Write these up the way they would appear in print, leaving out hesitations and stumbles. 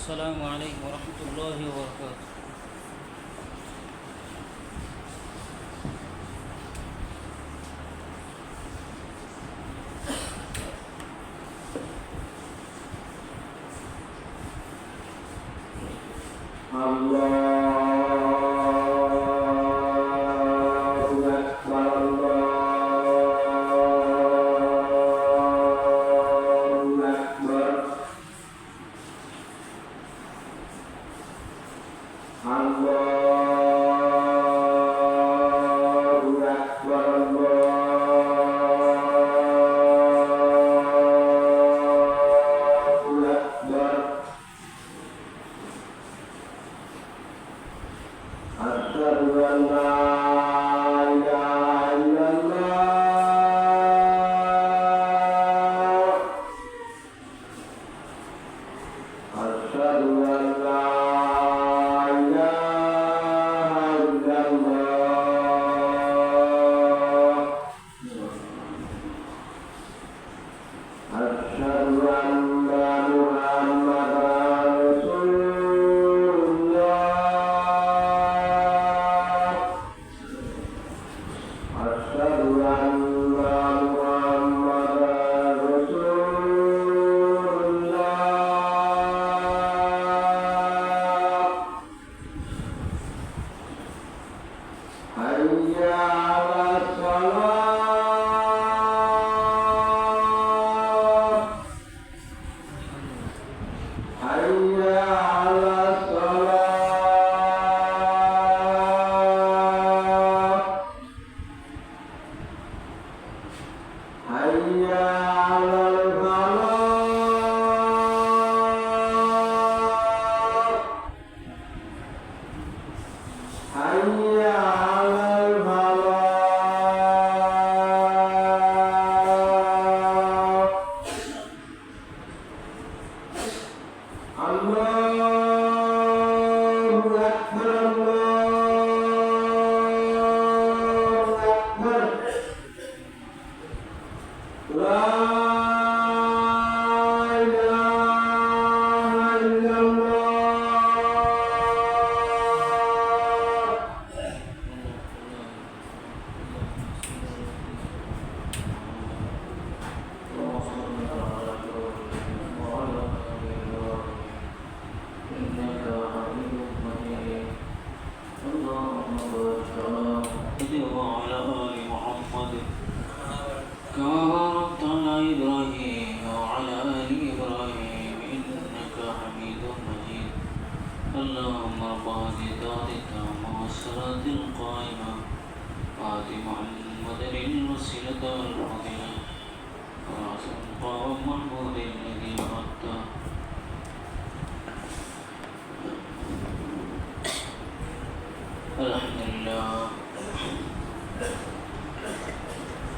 السلام عليكم ورحمة الله وبركاته.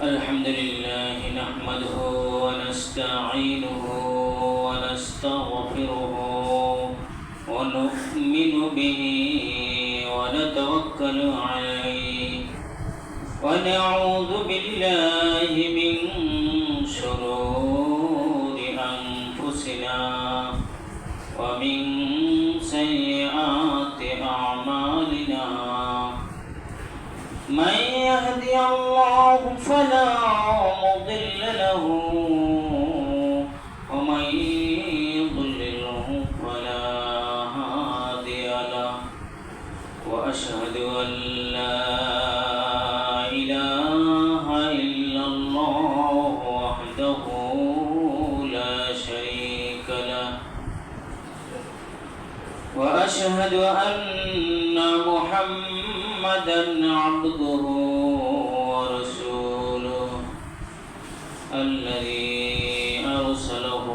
الحمد لله نحمده ونستعينه ونستغفره ونؤمن به ونتوكل عليه ونعوذ بالله من شرور أنفسنا ومن سيئات أعمالنا من يهدي الله فلا مضل له ومن يضلله فلا هادي له وأشهد أن لا إله إلا الله وحده لا شريك له وأشهد أن محمدًا عبده ورسوله الذي أرسله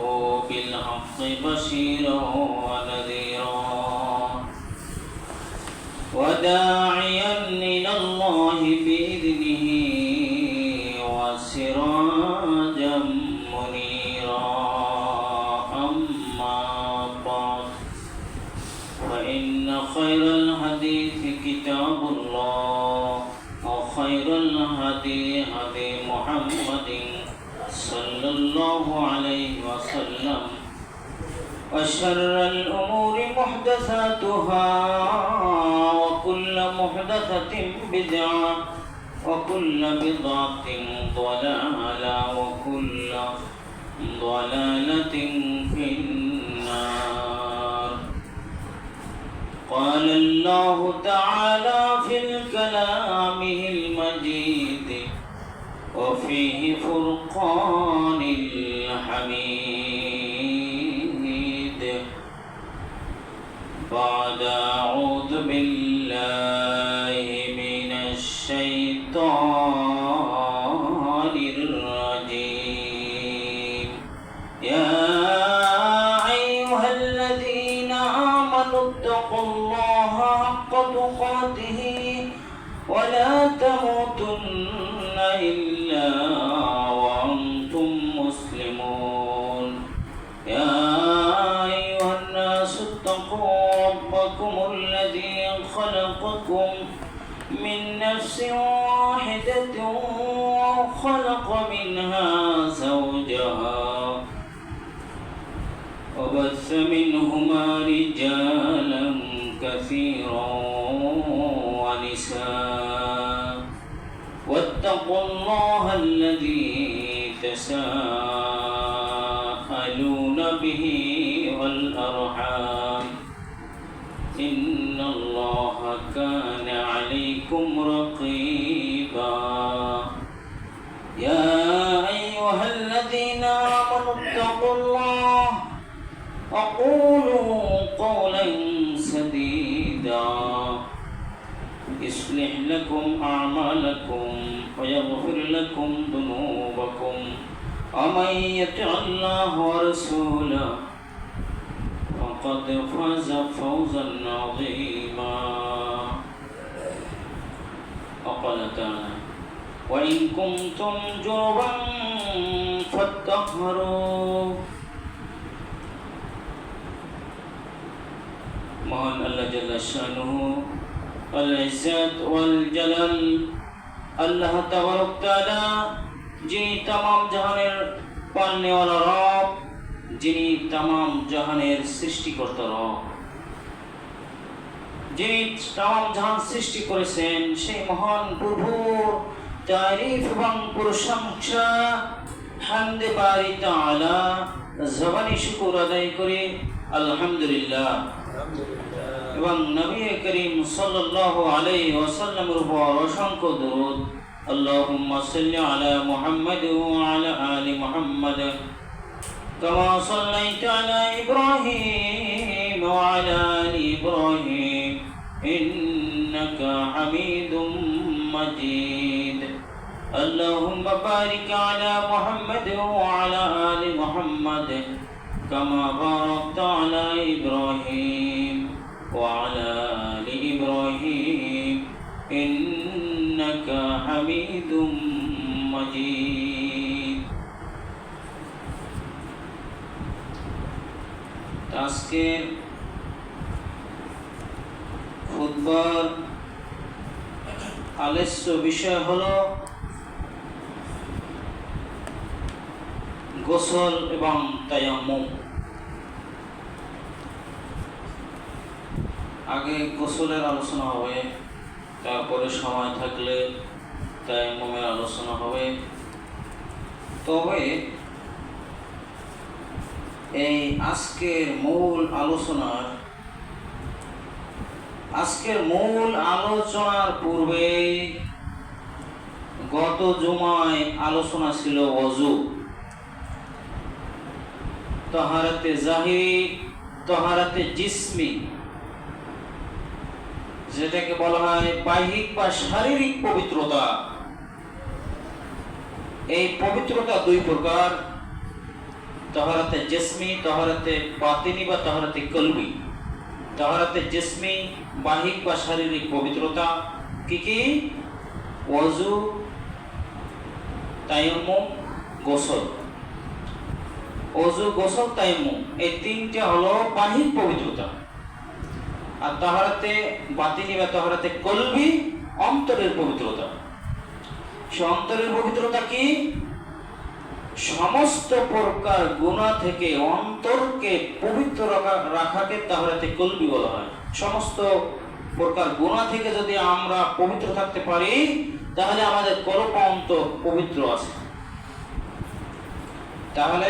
بالحق بشيرا ونذيرا وداعيا إلى الله بإذنه وسراجا منيرا أما بعد فإن خير الحديث كتاب الله وخير الهدي هدي محمد صلى الله عليه وسلم وشر الأمور محدثاتها وكل محدثة بدعة وكل بدعة ضلالة وكل ضلالة في النار. قال الله تعالى في كلامه المجيد وفيه فرقان الحميد. بعد أعوذ بالله من الشيطان الرجيم. يا أيها الذين آمنوا اتقوا الله حق تقاته ولا تموتن إلا وأنتم مسلمون. يا أيها الناس اتقوا ربكم الذي خلقكم من نفس واحدة وخلق منها زوجها وبث منهما رجالا كثيرا ونساء واتقوا الله الذي تساءلون به والأرحام إن الله كان عليكم رقيبا. يا أيها الذين آمنوا اتقوا الله وقولوا قولا سديدا يصلح لكم أعمالكم ويغفر لكم ذنوبكم ومن يطع الله ورسوله فقد فاز فوزا عظيما. وقال تعالى وإن كنتم جنبا فاطهروا. মহান আল্লাহ জাল্লা শানুহু আল ইজ্জাত ওয়াল জালাল আল্লাহ তাবারক তাআলা যিনি तमाम জাহানের পালনেওয়ালা রব, যিনি तमाम জাহানের সৃষ্টিকর্তা রব, যিনি तमाम জাহান সৃষ্টি করেছেন সেই মহান প্রভুর তারিফ এবং প্রশংসা হামদে বারি তাআলা জবানি শুকর আদায় করে আলহামদুলিল্লাহ এবং নবী করিম সাল্লাল্লাহু আলাইহি ওয়াসাল্লামের উপর অসংখ্য দরুদ আল্লাহুম্মা সাল্লি আলা মুহাম্মাদ ওয়া আলা আলি মুহাম্মাদ কামা সাল্লাইতা আলা ইব্রাহিম ওয়া আলা আলি ইব্রাহিম ইন্নাকা হামিদুম মাজিদ. আল্লাহুম্মা বারিক আলা মুহাম্মাদ ওয়া আলা আলি মুহাম্মাদ كما باركت على إبراهيم وعلى آل إبراهيم إنك حميد مجيد. আজকের খুতবার আলোচ্য বিষয় হলো গোসল এবং তায়াম্মুম। আগে গোসলের আলোচনা হবে, তারপরে সময় থাকলে তায়াম্মুমের আলোচনা হবে। তবে এই আজকের মূল আলোচনার পূর্বে গত জুমায় আলোচনা ছিল ওযু, তাহারাতে জাহিরি, তাহারাতে জিসমি, যেটাকে বলা হয় বাহ্যিক বা শারীরিক পবিত্রতা। এই পবিত্রতা দুই প্রকার, তাহারাতে জিসমি, তাহারাতে বাতিনি বা তাহারাতে কলবি। তাহারাতে জিসমি বাহ্যিক বা শারীরিক পবিত্রতা কি কি? ওযু, তায়াম্মুম, গোসল। ওযু, গোসল, তায়াম্মুম এই তিনটা হলো বাহ্যিক পবিত্রতা। আর তাহারাতে বাতিনি বা তাহারাতে কলবি অন্তরের পবিত্রতা। সে অন্তরের পবিত্রতা কি? সমস্ত প্রকার গুনাহ থেকে অন্তরকে পবিত্র রাখাকে তাহরাতে কলবি বলা হয়। সমস্ত প্রকার গুনাহ থেকে যদি আমরা পবিত্র থাকতে পারি তাহলে আমাদের কলব অন্তর পবিত্র আছে। তাহলে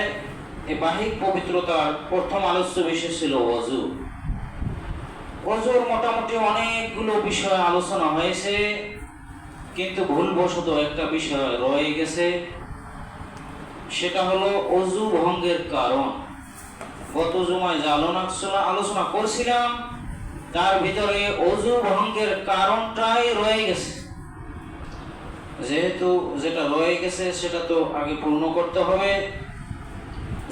এই বাহিক পবিত্রতার প্রথম আলোচ্য বিষয় ছিল ওযু। ওযুর মোটামুটি অনেকগুলো বিষয় আলোচনা হয়েছে, কিন্তু ভুলবশত একটা বিষয় রয়ে গেছে, সেটা হলো ওযু ভঙ্গের কারণ। গত জুমায় যে আলোচনা করছিলাম তার ভিতরে ওযু ভঙ্গের কারণটাই রয়ে গেছে। যেহেতু যেটা রয়ে গেছে সেটা তো আগে পূর্ণ করতে হবে।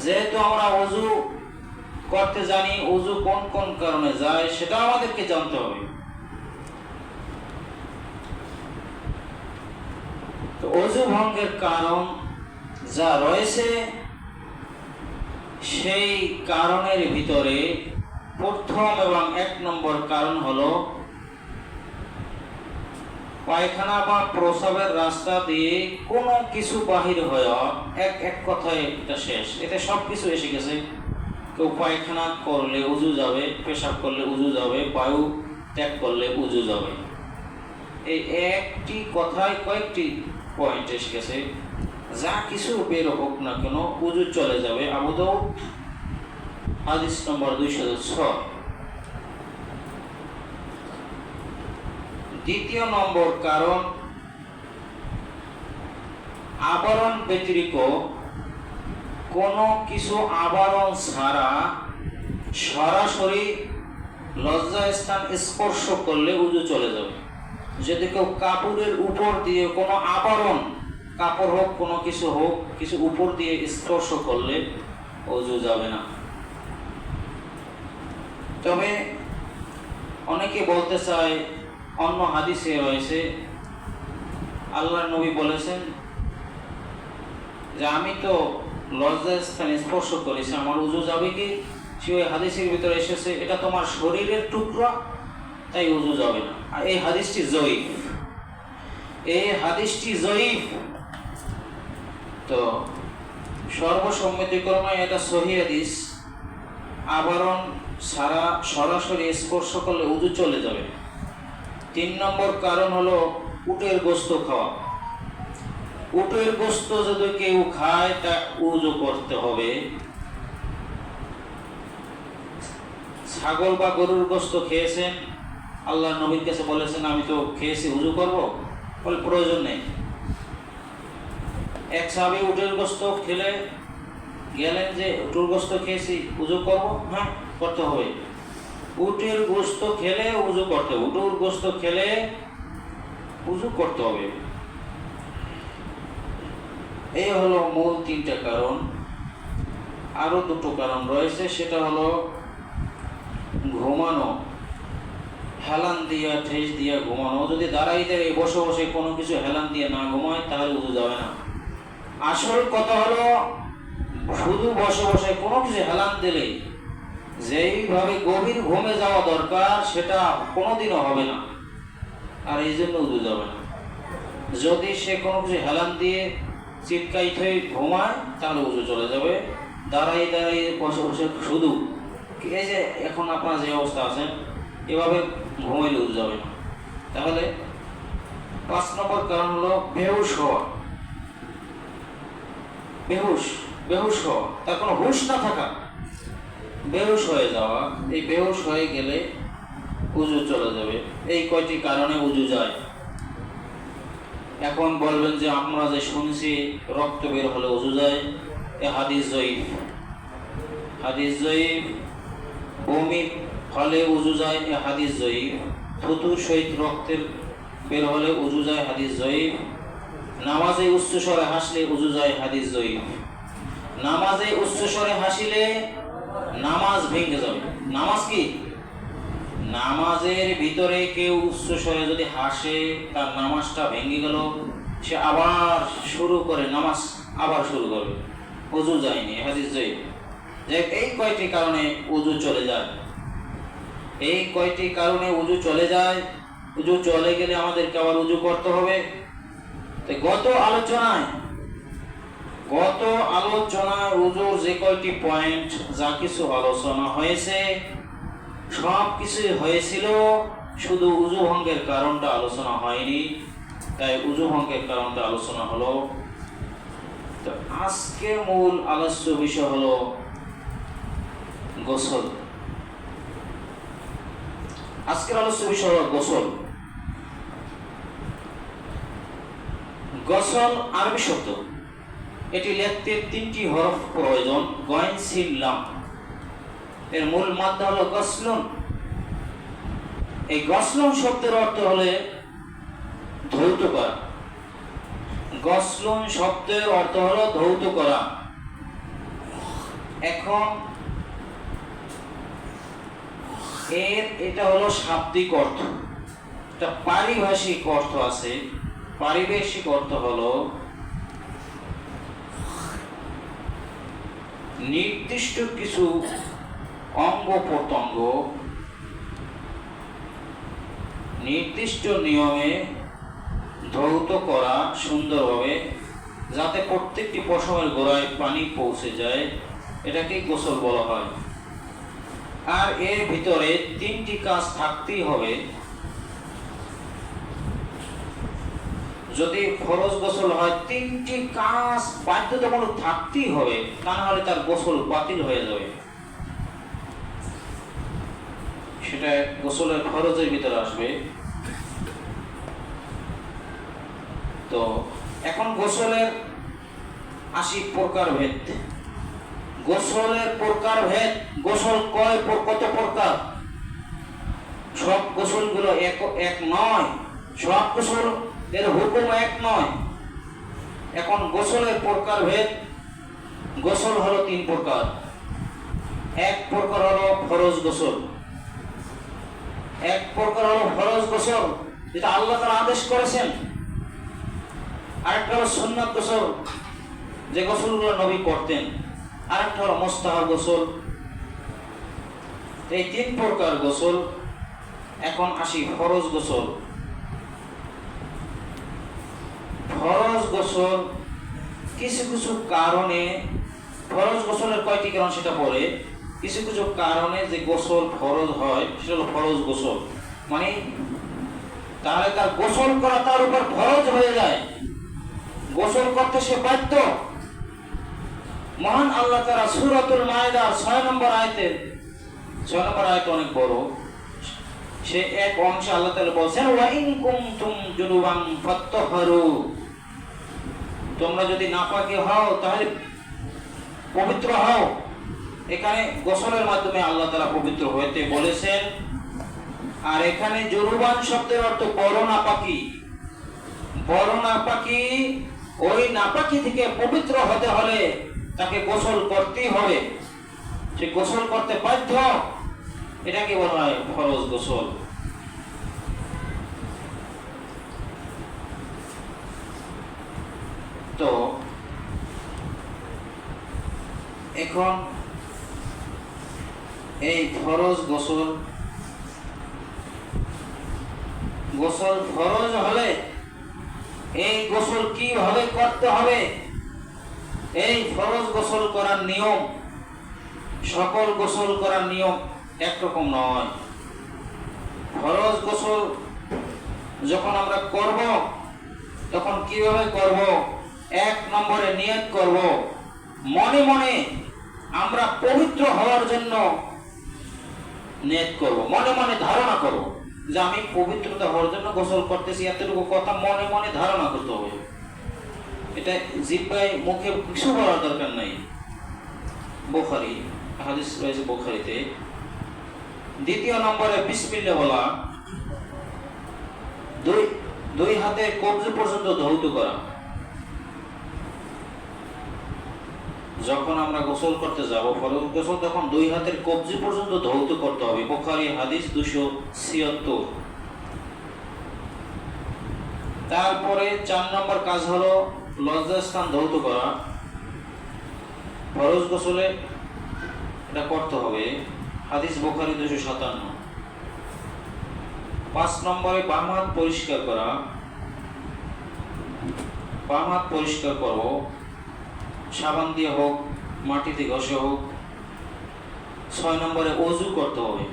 যেহেতু আমরা ওযু করতে জানি, ওযু কোন কোন কারণে যায় সেটা আমাদেরকে জানতে হবে। তো ওযু ভঙ্গের কারণ যা রয়েছে সেই কারণের ভিতরে প্রথম এবং 1 নম্বর কারণ হলো পায়খানা বা প্রস্রাবের রাস্তা দিয়ে কোনো কিছু বাহির হওয়া। এক কথায় এটা শেষ, এতে সব কিছু এসে গেছে। কেউ পায়খানা করলে উজু যাবে, পেশাব করলে উজু যাবে, বায়ু ত্যাগ করলে উজু যাবে। এই একটি কথায় কয়েকটি পয়েন্ট এসে গেছে। যা কিছু বের হোক না কেন উজু চলে যাবে। আবু দাউদ হাদিস নম্বর 206। দ্বিতীয় নম্বর কারণ, আবরণ ব্যতিরিক্ত কোনো কিছু আবরণ ছাড়া সরাসরি লজ্জাস্থান স্পর্শ করলে উজু চলে যাবে। যদি কেউ কাপড়ের উপর দিয়ে কোনো আবরণ, কাপড় হোক কোনো কিছু হোক, কিছু উপর দিয়ে স্পর্শ করলে উজু যাবে না। তবে অনেকে বলতে চায়, অন্য হাদিসে রয়েছে আল্লাহর নবী বলেছেন যে আমি তো লজ্জাস্থানে স্পর্শ করেছি, আমার উজু যাবে কি? সে ওই হাদিসের ভিতরে এসেছে এটা তোমার শরীরের টুকরা, তাই উজু যাবে না। আর এই হাদিসটি জয়ীফ, এই হাদিসটি জয়ীফ। তো সর্বসম্মতিক্রমে এটা সহিহ হাদিস। আবরণ ছাড়া সরাসরি স্পর্শ করলে উজু চলে যাবে। 3 নম্বর কারণ হলো উটের গোশত খাওয়া। উটের গোশত যদি কেউ খায় তা উজু করতে হবে। ছাগল বা গরুর গোশত খেয়েছেন, আল্লাহ নবীর কাছে বলেছেন আমি তো খেয়েছি, উজু করবো? বলে প্রয়োজন নেই। এক সাহাবী উটের গোশত খেলে গেলেন যে উটের গোশত খেয়েছি, উজু করবো? হ্যাঁ, করতে হবে। উটের গোশত খেলে উজু করতে হবে, উটের গোশত খেলে উজু করতে হবে। এই হলো মূল 3টা কারণ। আরো 2টো কারণ রয়েছে, সেটা হলো ঘুমানো, হেলান দিয়া ঠেস দিয়া ঘুমানো। যদি দাঁড়াই দাঁড়িয়ে বসে বসে কোনো কিছু হেলান দিয়ে না ঘুমায় তাহলে উজু যাবে না। আসল কথা হলো শুধু বসে বসে কোনো কিছু হেলান দিলে যেইভাবে গভীর ঘুমে যাওয়া দরকার সেটা কোনোদিনও হবে না, আর এই জন্য উজু যাবে না। যদি সে কোনো কিছু হেলান দিয়ে চিৎকাই থয়ে ঘুমায় তাহলে উজু চলে যাবে। দাঁড়াই দাঁড়িয়ে বসে বসে শুধু এই যে এখন আপনারা যে অবস্থা আছেন এভাবে ঘুমাইলে উজু যাবে না। তাহলে 5 নম্বর কারণ হলো বেহুশ হওয়া। বেহুশ হওয়া, তার কোনো হুঁশ না থাকা, বেহুশ হয়ে যাওয়া। এই বেহুশ হয়ে গেলে উজু চলে যাবে। এই কয়টি কারণে উজু যায়। এখন বলবেন যে আমরা যে শুনছি রক্ত বের হলে উজু যায়, এ হাদিস জয়ীফ। হাদিস জয়ীফ। বমি হলে উজু যায়, এ হাদিস জয়ীফ। থুতুর সহিত রক্তের বের হলে উজু যায়, হাদিস জয়ীফ। নামাজে উচ্চস্বরে হাসলে উজু যায়, হাদিস জয়ীফ। নামাজে উচ্চস্বরে হাসিলে নামাজ ভেঙে যাবে। নামাজ কি? নামাজের ভিতরে কেউ উচ্চস্বরে যদি হাসে তার নামাজটা ভেঙে গেল, সে আবার শুরু করে, নামাজ আবার শুরু করবে, উজু যায়নি, হাদিস জয়ীফ। যে এই কয়টি কারণে উজু চলে যায়। এই কয়টি কারণে উজু চলে যায়। উজু চলে গেলে আমাদেরকে আবার উজু করতে হবে। গত আলোচনায় গত আলোচনায় উজুর যে কয়টি পয়েন্ট যা কিছু আলোচনা হয়েছে সব কিছুই হয়েছিল, শুধু উজু ভঙ্গের কারণটা আলোচনা হয়নি, তাই উজু ভঙ্গের কারণটা আলোচনা হলো। তো আজকে মূল আলোচ্য বিষয় হলো গোসল। আজকের আলোচ্য বিষয় হলো গোসল। গোসল আরবি শব্দ, এটি লিখতে 3টি হরফ প্রয়োজন, গয়েন সিন লাম। এর মূল মাত্রা হলো গসলুন। এই গসলুন শব্দের অর্থ হলে ধৌত করা। গসলুন শব্দের অর্থ হলো ধৌত করা। এখন এটা হলো শাব্দিক অর্থ, এটা পারিভাষিক অর্থ আছে। পারিভাষিক অর্থ হলো নির্দিষ্ট কিছু অঙ্গ প্রত্যঙ্গ নির্দিষ্ট নিয়মে ধৌত করা সুন্দরভাবে, যাতে প্রত্যেকটি পশমের গোড়ায় পানি পৌঁছে যায়, এটাকে গোসল বলা হয়। আর এর ভিতরে 3টি কাজ থাকতেই হবে। যদি ফরজ গোসল হয় 3টি কাজ বাধ্যতামূলক থাকতেই হবে, তা না হলে তার গোসল বাতিল হয়ে যাবে। সেটা গোসলের ফরজের ভিতরে আসবে। তো এখন গোসলের 80 প্রকারভেদ। গোসলের প্রকারভেদ, গোসল কত প্রকার? সব গোসলগুলো এক নয়, সব গোসল এর হুকুম এক নয়। এখন গোসলের প্রকারভেদ, গোসল হলো 3 প্রকার। এক প্রকার হলো ফরজ গোসল, এক প্রকার হলো ফরজ গোসল যেটা আল্লাহ তাআলা আদেশ করেছেন। আরেকটা হলো সুন্নাত গোসল, যে গোসলগুলো নবী করতেন। আরেকটা হলো মুস্তাহাব গোসল। এই 3 প্রকার গোসল। এখন আসি ফরজ গোসল। ফরজ গোসল কিছু কিছু কারণে, ফরজ গোসলের কয়টি কারণ সেটা পরে, কিছু কিছু কারণে যে গোসল ফরজ হয় সেটা হলো ফরজ গোসল। মানে তাহলে তার গোসল করা তার উপর ফরজ হয়ে যায়, গোসল করতে সে বাধ্য। মহান আল্লাহ তাআলা সূরাতুল মায়েদার 6 নম্বর আয়াতে, 6 নম্বর আয়াত অনেক বড়, সে এক অংশে আল্লাহ তাআলা বলেছেন ওয়া ইন কুনতুম জুনুবান ফাত্তাহহারু, তোমরা যদি নাপাকি হও তাহলে পবিত্র হও। এখানে গোসলের মাধ্যমে আল্লাহ তাআলা পবিত্র হতে বলেছেন। আর এখানে জুনুবান শব্দের অর্থ বড় নাপাকি। বড় নাপাকি, ওই নাপাকি থেকে পবিত্র হতে হলে তাকে গোসল করতেই হবে, সে গোসল করতে বাধ্য। এটাকে বলা হয় ফরজ গোসল। তো এখন এই ফরজ গোসল, গোসল ফরজ হলে এই গোসল কিভাবে করতে হবে? এই ফরজ গোসল করার নিয়ম, সকল গোসল করার নিয়ম একরকম নয়। ফরজ গোসল যখন আমরা করব তখন কিভাবে করব? 1 নম্বরে নিয়ত করব, মনে মনে আমরা পবিত্র হওয়ার জন্য নিয়ত করব, মনে মনে ধারণা করব যে আমি পবিত্রতা হওয়ার জন্য গোসল করতেছি, এতটুকু কথা মনে মনে ধারণা করতে হবে। এটা জিহ্বায় মুখে কিছু বলার দরকার নাই। বুখারী হাদিস রয়েছে বুখারীতে। 2 নম্বরে বিসমিল্লাহ বলা, দুই হাতে কবজি পর্যন্ত ধৌত করা। যখন আমরা গোসল করতে যাব ফরজ গোসল, তখন 2 হাতের কবজি পর্যন্ত ধৌত করতে হবে। বুখারী হাদিস 276। তারপরে 4 নম্বর কাজ হলো লজ্জাস্থান ধৌত করা। ফরজ গোসলে এটা করতে হবে, হাদিস বুখারী 257। 5 নম্বরে বাম হাত পরিষ্কার করা, বাম হাত পরিষ্কার করব। সাবান দিয়ে হোক, মাটিতে ঘষে হোক। 6 নম্বরে অজু করতে হবে।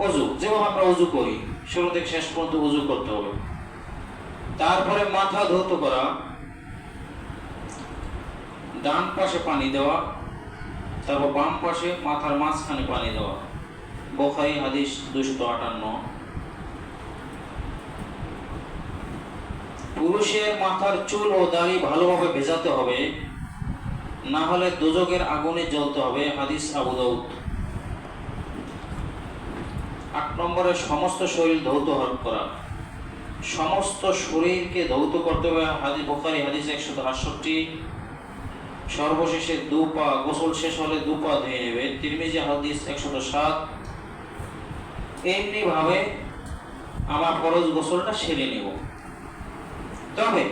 অজু যেভাবে আমরা অজু করি শুরু থেকে শেষ পর্যন্ত অজু করতে হবে। তারপরে মাথা ধৌত করা, ডান পাশে পানি দেওয়া, তারপর বাম পাশে মাথার মাঝখানে পানি দেওয়া। বুখারী হাদিস 258। পুরুষের মাথার চুল ও দাড়ি ভালোভাবে ভেজাতে হবে, না হলে দোজখের আগুনে জ্বলতে হবে। হাদিস আবু দাউদ। 8 নম্বরে সমস্ত শরীর ধৌত করা, সমস্ত শরীরকে ধৌত করতে হবে। হাদিস বুখারী হাদিস 168। সর্বশেষে 2 পা, গোসল শেষ হলে 2 পা ধুয়ে নেবে। তিরমিজি হাদিস 107। এমনি ভাবে আমার ফরজ গোসলটা সেরে নেব। তবে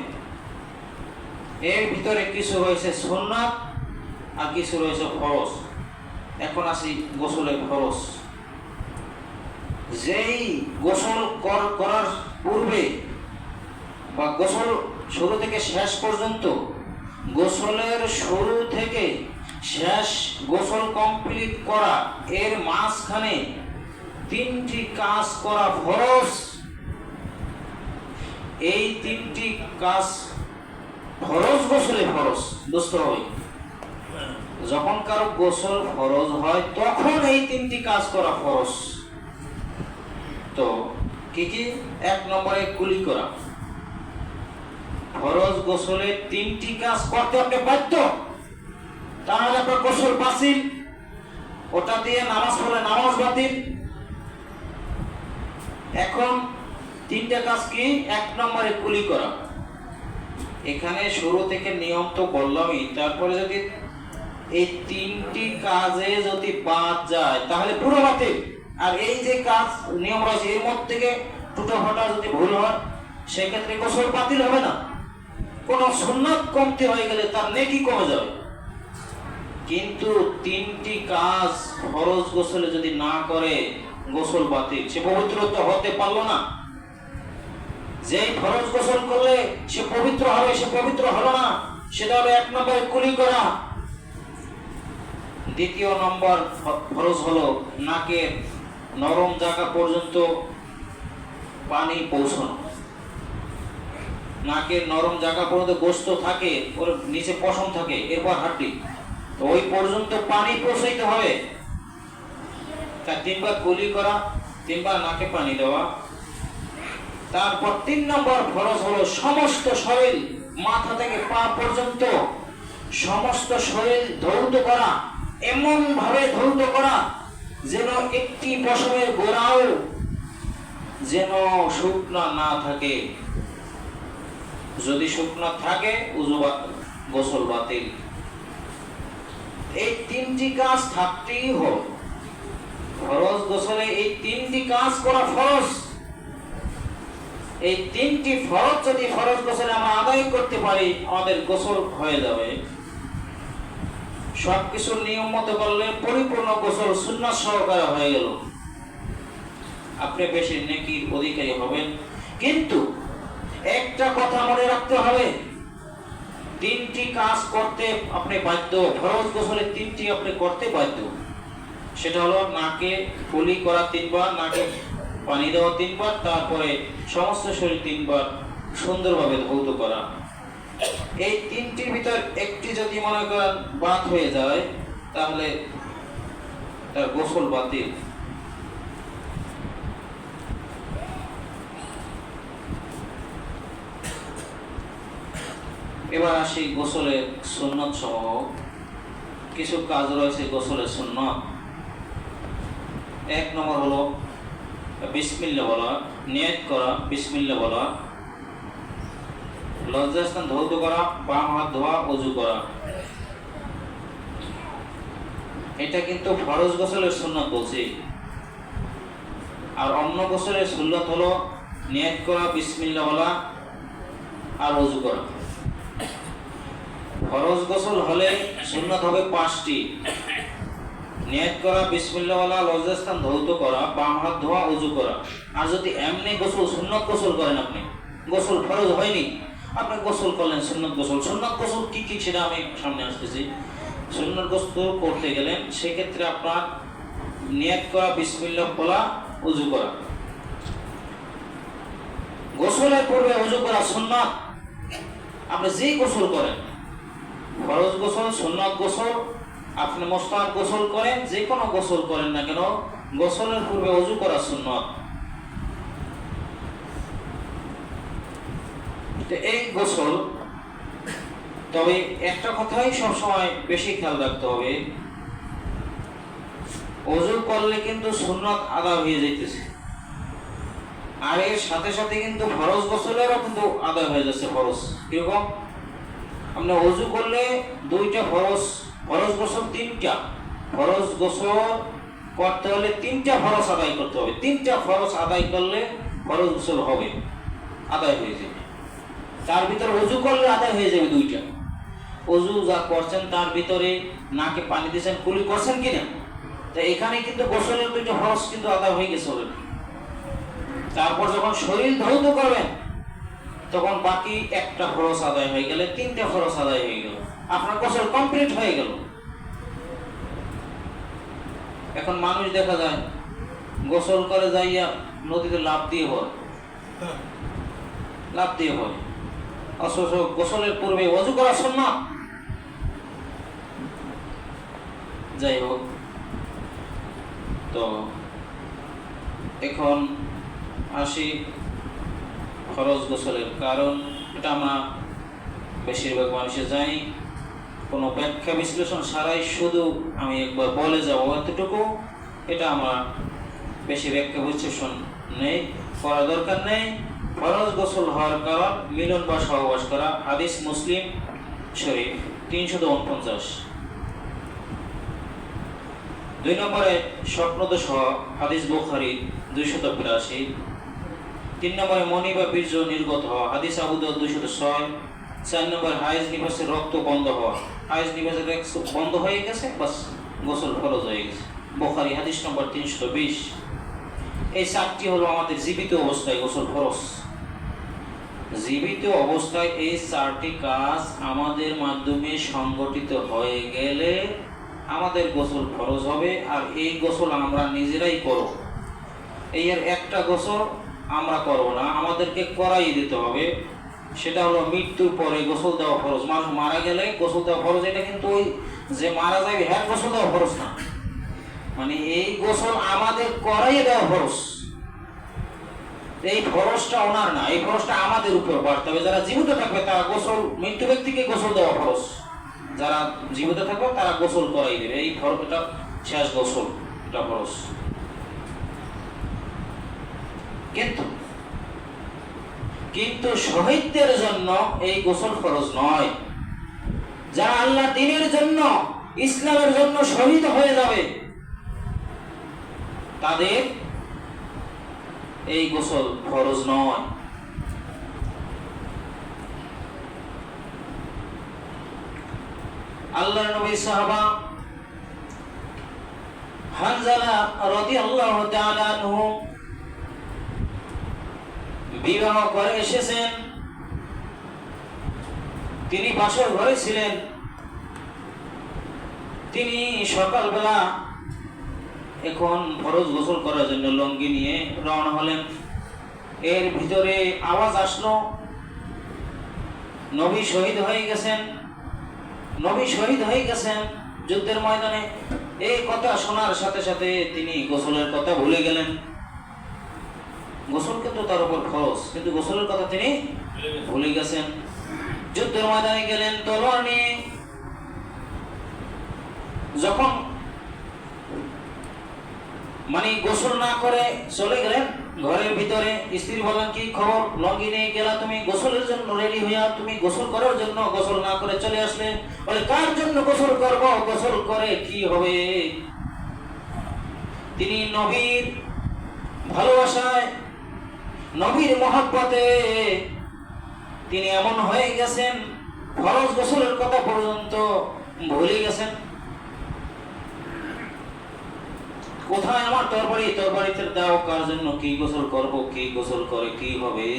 এর ভিতরে কিছু রয়েছে সুন্নাত আর কিছু রয়েছে ফরজ। এখন আসি গোসলের ফরজ। যেই গোসল করার পূর্বে বা গোসল শুরু থেকে শেষ পর্যন্ত, গোসলের শুরু থেকে শেষ গোসল কমপ্লিট করা, এর মাঝখানে 3টি কাজ করা ফরজ। এই 3টি কাজ ফরজ, গোসলে ফরজ। বুঝতে হবে, যখন কারো গোসল ফরজ হয় তখন এই 3টি কাজ করা ফরজ। তো কি কি? 1 নম্বরে কুলি করা। ফরজ গোসলে 3টি কাজ করতে আপনি বাধ্য, তাহলে আপনার গোসল বাতিল। ওটা দিয়ে নামাজ পড়লে নামাজ বাতিল। এখন 3টা কাজ কি? 1 নম্বরে কুলি করা। এখানে শুরু থেকে নিয়ম তো বললামই, তারপরে যদি এই 3টি কাজে যদি বাদ যায় তাহলে পুরো বাতিল। আর এই যে কাজ নিয়ম রয়েছে এর মধ্যে থেকে টুটাফাটা যদি ভুল হয় সেক্ষেত্রে গোসল বাতিল হবে না। কোন সুন্নাত কমতি হয়ে গেলে তার নেকি কমে যাবে, কিন্তু 3টি কাজ ফরজ গোসলে যদি না করে গোসল বাতিল। সে পবিত্র তো হতে পারলো না। যেই ফরজ গোসল করলে সে পবিত্র হবে, সে পবিত্র হলো না, সেটা হলো 1 নম্বরে কুলি করা। 2 নম্বর ফরজ হলো নাকের নরম জায়গা পর্যন্ত পানি পৌঁছানো। নাকের নরম জায়গা পর্যন্ত গোস্ত থাকে, ওর নিচে পশম থাকে, এরপর হাড্ডি, তো ওই পর্যন্ত পানি পৌঁছাইতে হবে। তা 3 বার কুলি করা, 3 বার নাকে পানি দেওয়া। তারপর 3 নম্বর ফরজ হলো সমস্ত শরীর, মাথা থেকে পা পর্যন্ত সমস্ত শরীর ধৌত করা। এমন ভাবে ধৌত করা যেন একটি পশমের গোড়াও যেন শুকনা না থাকে। যদি শুকনা থাকে গোসল বাতিল। এই 3টি কাজ থাকতেই হবে ফরজ গোসলে। এই 3টি কাজ করা ফরজ। এই 3টি ফরজ যদি ফরজ গোসলে আমরা আদায় করতে পারি আমাদের গোসল হয়ে যাবে। সবকিছু নিয়ম মতো করলে পরিপূর্ণ গোসল সুন্নাত সহকারে হয়ে গেল, আপনি বেশি নেকির অধিকারী হবেন। কিন্তু একটা কথা মনে রাখতে হবে, 3টি কাজ করতে আপনি বাধ্য। ফরজ গোসলে 3টি আপনি করতে বাধ্য। সেটা হলো নাকে কুলি করা 3 বার, নাকে পানি দেওয়া 3 বার, তারপরে সমস্ত শরীর 3 বার সুন্দরভাবে ধৌত করা। এই 3টির ভিতর একটি যদি মনে করেন বাদ হয়ে যায় তাহলে তার গোসল বাতিল। এবার আসি গোসলের সুন্নত সমূহ। কিছু কাজ রয়েছে গোসলের সুন্নত। 1 নম্বর হলো বিসমিল্লাহ বলা, নিয়ত করা, বিসমিল্লাহ বলা, লজ্জাস্থান ধৌত করা, বাম হাত ধোয়া, ওযু করা। এটা কিন্তু ফরজ গোসলের সুন্নত বলছি। আর অন্য গোসলের সুন্নত হলো নিয়ত করা, বিসমিল্লাহ বলা আর ওযু করা। ফরজ গোসল হলে সুন্নত হবে 5টি। নিয়ত করা, বিসমিল্লাহ বলা, লজ্জাস্থান ধৌত করা, বাম হাত ধোয়া, ওযু করা। আর যদি এমনি গোসল সুন্নত গোসল করেন আপনি, গোসল ফরজ হয়নি, আপনি গোসল করলেন, সুন্নত গোসল। সুন্নত গোসল কি কি সেটা আমি সামনে আসতেছি। সুন্নত গোসল করতে গেলেন, সেক্ষেত্রে আপনার নিয়ত করা, বিসমিল্লাহ বলা, ওযু করা। গোসলের পূর্বে ওযু করা সুন্নাত। আপনি যেই গোসল করেন, ফরজ গোসল, সুন্নাত গোসল, আপনি মুস্তাহাব গোসল করেন, যে কোনো গোসল করেন না কেন, গোসলের পূর্বে ওযু করা সুন্নাত। এই গোসল, তবে একটা কথাই সবসময় বেশি খেয়াল রাখতে হবে, ওযু করলে কিন্তু সুন্নাত আদায় হয়ে যাইতেছে, আর এর সাথে সাথে কিন্তু ফরজ গোসলেরও কিন্তু আদায় হয়ে যাচ্ছে। ফরজ কিরকম? আপনি ওযু করলে দুইটা ফরজ, ফরজ গোসল তিনটা, ফরজ গোসল করতে হলে তিনটা ফরজ আদায় করতে হবে। তিনটা ফরজ আদায় করলে ফরজ গোসল হবে, আদায় হয়ে যাবে। তার ভিতরে ওযু করলে আদায় হয়ে যাবে দুইটা। ওযু যা করছেন তার ভিতরে নাকে পানি দিয়েছেন, কুলি করছেন কিনা, তো এখানে কিন্তু গোসলের দুইটা ফরজ কিন্তু আদায় হয়ে গেছে অলরেডি। তারপর যখন শরীর ধৌত করবেন, তখন বাকি একটা ফরজ আদায় হয়ে গেলে তিনটা ফরজ আদায় হয়ে গেল, আপনার গোসল কমপ্লিট হয়ে গেল। এখন মানুষ দেখা যায় গোসল করে যাইয়া নদীতে লাফ দিয়ে পড়ে, লাফ দিয়ে পড়ে, অথচ গোসলের পূর্বে ওযু করা সুন্নাত। যাই হোক, তো এখন আসি ফরজ গোসলের কারণ। এটা আমরা বেশিরভাগ মানুষে যাই, কোনো ব্যাখ্যা বিশ্লেষণ ছাড়াই শুধু আমি একবার বলে যাবো এতটুকু। এটা আমার বেশি ব্যাখ্যা বিশ্লেষণ নেই, করার দরকার নেই। ফরজ গোসল হওয়ার কারণ মিলন বা সহবাস করা। হাদিস মুসলিম শরীফ 349। 2 নম্বরে স্বপ্নদোষ হওয়া, হাদিস বুখারী 282। 3 নম্বরে মনি বা বীর্য নির্গত হওয়া, হাদিস আবু দাউদ 206। 4 নম্বরে হায়েজ নিফাসের রক্ত বন্ধ হওয়া, হায়েজ নিফাসের রক্ত বন্ধ হয়ে গেছে, বাস গোসল ফরজ হয়ে গেছে, বুখারী হাদিস নম্বর 320। এই 4টি হলো আমাদের জীবিত অবস্থায় গোসল ফরজ। জীবিত অবস্থায় এই 4টি কাজ আমাদের মাধ্যমে সংগঠিত হয়ে গেলে আমাদের গোসল ফরজ হবে। আর এই গোসল আমরা নিজেরাই করব, এর একটা গোসল আমরা করব না, আমাদেরকে করাই দিতে হবে। সেটা হলো মৃত্যুর পরে গোসল দেওয়া ফরজ। মানুষ মারা গেলে গোসল দেওয়া ফরজ। এটা কিন্তু ওই যে মারা যাবে হ্যাঁ গোসল দেওয়া ফরজ না, মানে এই গোসল আমাদের করাই দেওয়া ফরজ। এই ফরজটা ওনার না, এই ফরজটা আমাদের উপর বাড়তে হবে। যারা জীবিত থাকবে তারা গোসল, মৃত্যু ব্যক্তিকে গোসল দেওয়া ফরজ, যারা জীবিত থাকবে তারা গোসল করাই দেবে। এই ফরজটা শেষ গোসল, এটা ফরজ। কিন্তু শহীদদের জন্য এই গোসল ফরজ নয়। যারা আল্লাহ দ্বীনের জন্য, ইসলামের জন্য শহীদ হয়ে যাবে, তাদের এই গোসল ফরজ নয়। আল্লাহর নবী সাহাবা হানজালা রাদিয়াল্লাহু তাআলা আনহু বিবাহ করে এসেছেন। তিনি বাসর ঘরে ছিলেন। তিনি সকালবেলা এখন ফরজ গোসল করার জন্য লুঙ্গি নিয়ে রওনা হলেন। এর ভিতরে আওয়াজ আসলো, নবী শহীদ হয়ে গেছেন, নবী শহীদ হয়ে গেছেন যুদ্ধের ময়দানে। এই কথা শোনার সাথে সাথে তিনি গোসলের কথা ভুলে গেলেন। গোসল কিন্তু তার উপর ফরজ, কিন্তু গোসলের কথা তিনি ভুলে গেছেন। যুদ্ধের ময়দানে গেলেন তলোয়ার নিয়ে। যখন মানে গোসল না করে চলে গেলেন ঘরের ভিতরে, স্ত্রী বললেন কি খবর, লঙ্গি নিয়ে গেলা তুমি গোসলের জন্য রেডি হইয়া, তুমি গোসল করার জন্য গোসল না করে চলে আসলে। বলে কার জন্য গোসল করব, গোসল করে কি হবে? তিনি নবীর ভালোবাসায়, নবীর মহব্বতে তিনি এমন হয়ে গেছেন, ফরজ গোসলের কথা পর্যন্ত ভুলে গেছেন। কোথায় আমার তরবারি, তরবারিতে দাও, কার জন্য কি গোসল করব, কি গোসল করে কি হবে?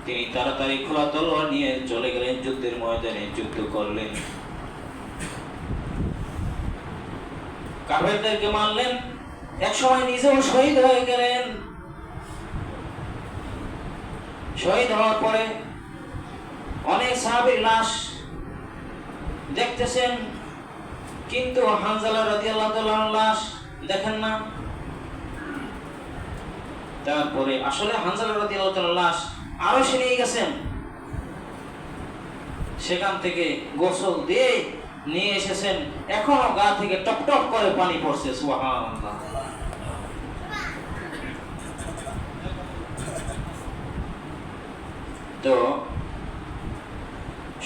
তিনি তাড়াতাড়ি খোলা তলোয়ার নিয়ে চলে গেলেন যুদ্ধের ময়দানে, যুদ্ধ করলেন, কাফেরদেরকে মারলেন, একসময় নিজেও শহীদ হয়ে গেলেন। শহীদ হওয়ার পরে অনেক সাহাবীর লাশ দেখতেছেন, কিন্তু হানজালা রাদিয়াল্লাহু তাআলার লাশ দেখেন না। তারপরে আসলে হানজালা রাদিয়াল্লাহু তাআলার লাশ আরশে নিয়ে গেছেন, সেখান থেকে গোসল দিয়ে নিয়ে এসেছেন, এখনো গা থেকে টপ টপ করে পানি পড়ছে। সুবহানাল্লাহ। তো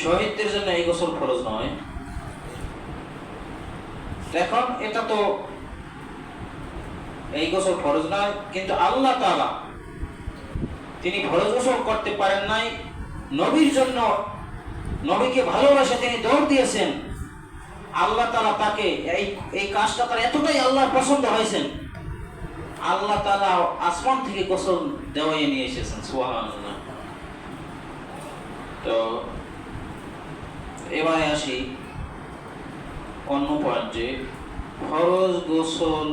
শহীদদের জন্য এই গোসল ফরজ নয়। এখন এটা তো এই গোসল ফরজ নয়, কিন্তু আল্লাহ তাআলা তিনি ফরজ গোসল করতে পারেন নাই, নবীর জন্য, নবীকে ভালোবাসে তিনি দৌড় দিয়েছেন। আল্লাহ তাআলা তাকে এই কাজটা তার এতটাই আল্লাহর পছন্দ হয়েছেন, আল্লাহ তাআলা আসমান থেকে গোসল দেওয়াই নিয়ে এসেছেন। সুবহানাল্লাহ। তো এবারে আসি অন্য পয়েন্টে। ফরজ গোসল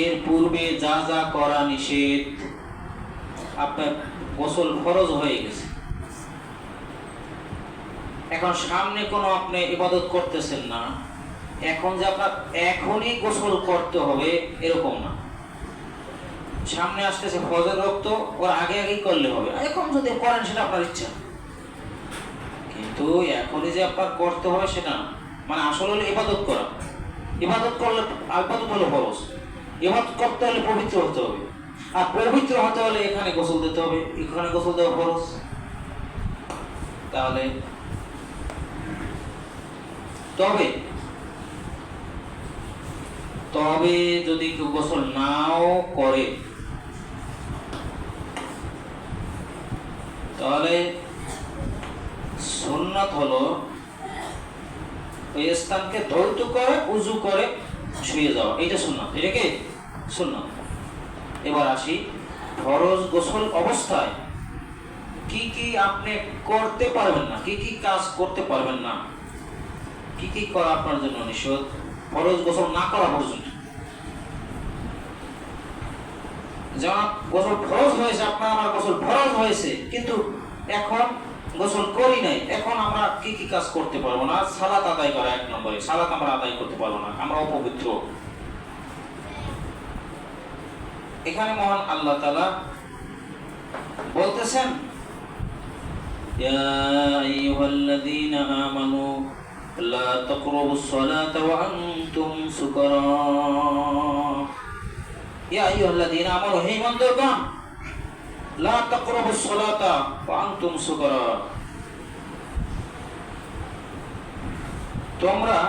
এর পূর্বে যা যা করা নিষেধ, আপনার গোসল ফরজ হয়ে গেছে, এখন সামনে কোনো আপনি ইবাদত করতেছেন না, এখন যে আপনার এখনই গোসল করতে হবে এরকম না। সামনে আসতেছে ফজর রক্ত, ওর আগে আগেই করলে হবে, এখন যদি করেন সেটা আপনার ইচ্ছা, কিন্তু এখনই যে আপনার করতে হবে সেটা না। মানে আসলে হলো ইবাদত করা, ইবাদত করলে, ইবাদত হলো ফরজ, ইবাদত করতে হলে পবিত্র হতে হবে, আর পবিত্র হতে হলে এখানে গোসল দিতে হবে, এখানে গোসল দেওয়া ফরজ। তাহলে তবে তবে যদি কেউ গোসল নাও করে, তাহলে সুন্নাত হলো ওই স্থানকে ধৌত করে উযু করে শুয়ে যাওয়া, এইটা সুন্নাত। এটা কি সুন্নাত। এবার আসি ফরজ গোসল অবস্থায় কি কি আপনি করতে পারবেন না, কি কি কাজ করতে পারবেন না, কি কি করা আপনার জন্য নিষেধ ফরজ গোসল না করা পর্যন্ত। যেমন গোসল ফরজ হয়েছে, আপনার আমার গোসল ফরজ হয়েছে, কিন্তু এখন গোসল করি নাই, এখন আমরা কি কি কাজ করতে পারবো না? সালাত আদায় করা, এক নম্বরে সালাত আমরা আদায় করতে পারবো না, আমরা অপবিত্র। এখানে মহান আল্লাহ তাআলা বলতেছেন, ইয়া আইয়ুহাল্লাযীনা আমানু লা তাকরাবুস সালাতা ওয়া আনতুম সুকারা। ইয়া আইয়ুহাল্লাযীনা আমানু, হে ঈমানদারগণ, লা তাকরাবুস সালাতা ওয়া আনতুম সুকারা, তোমরা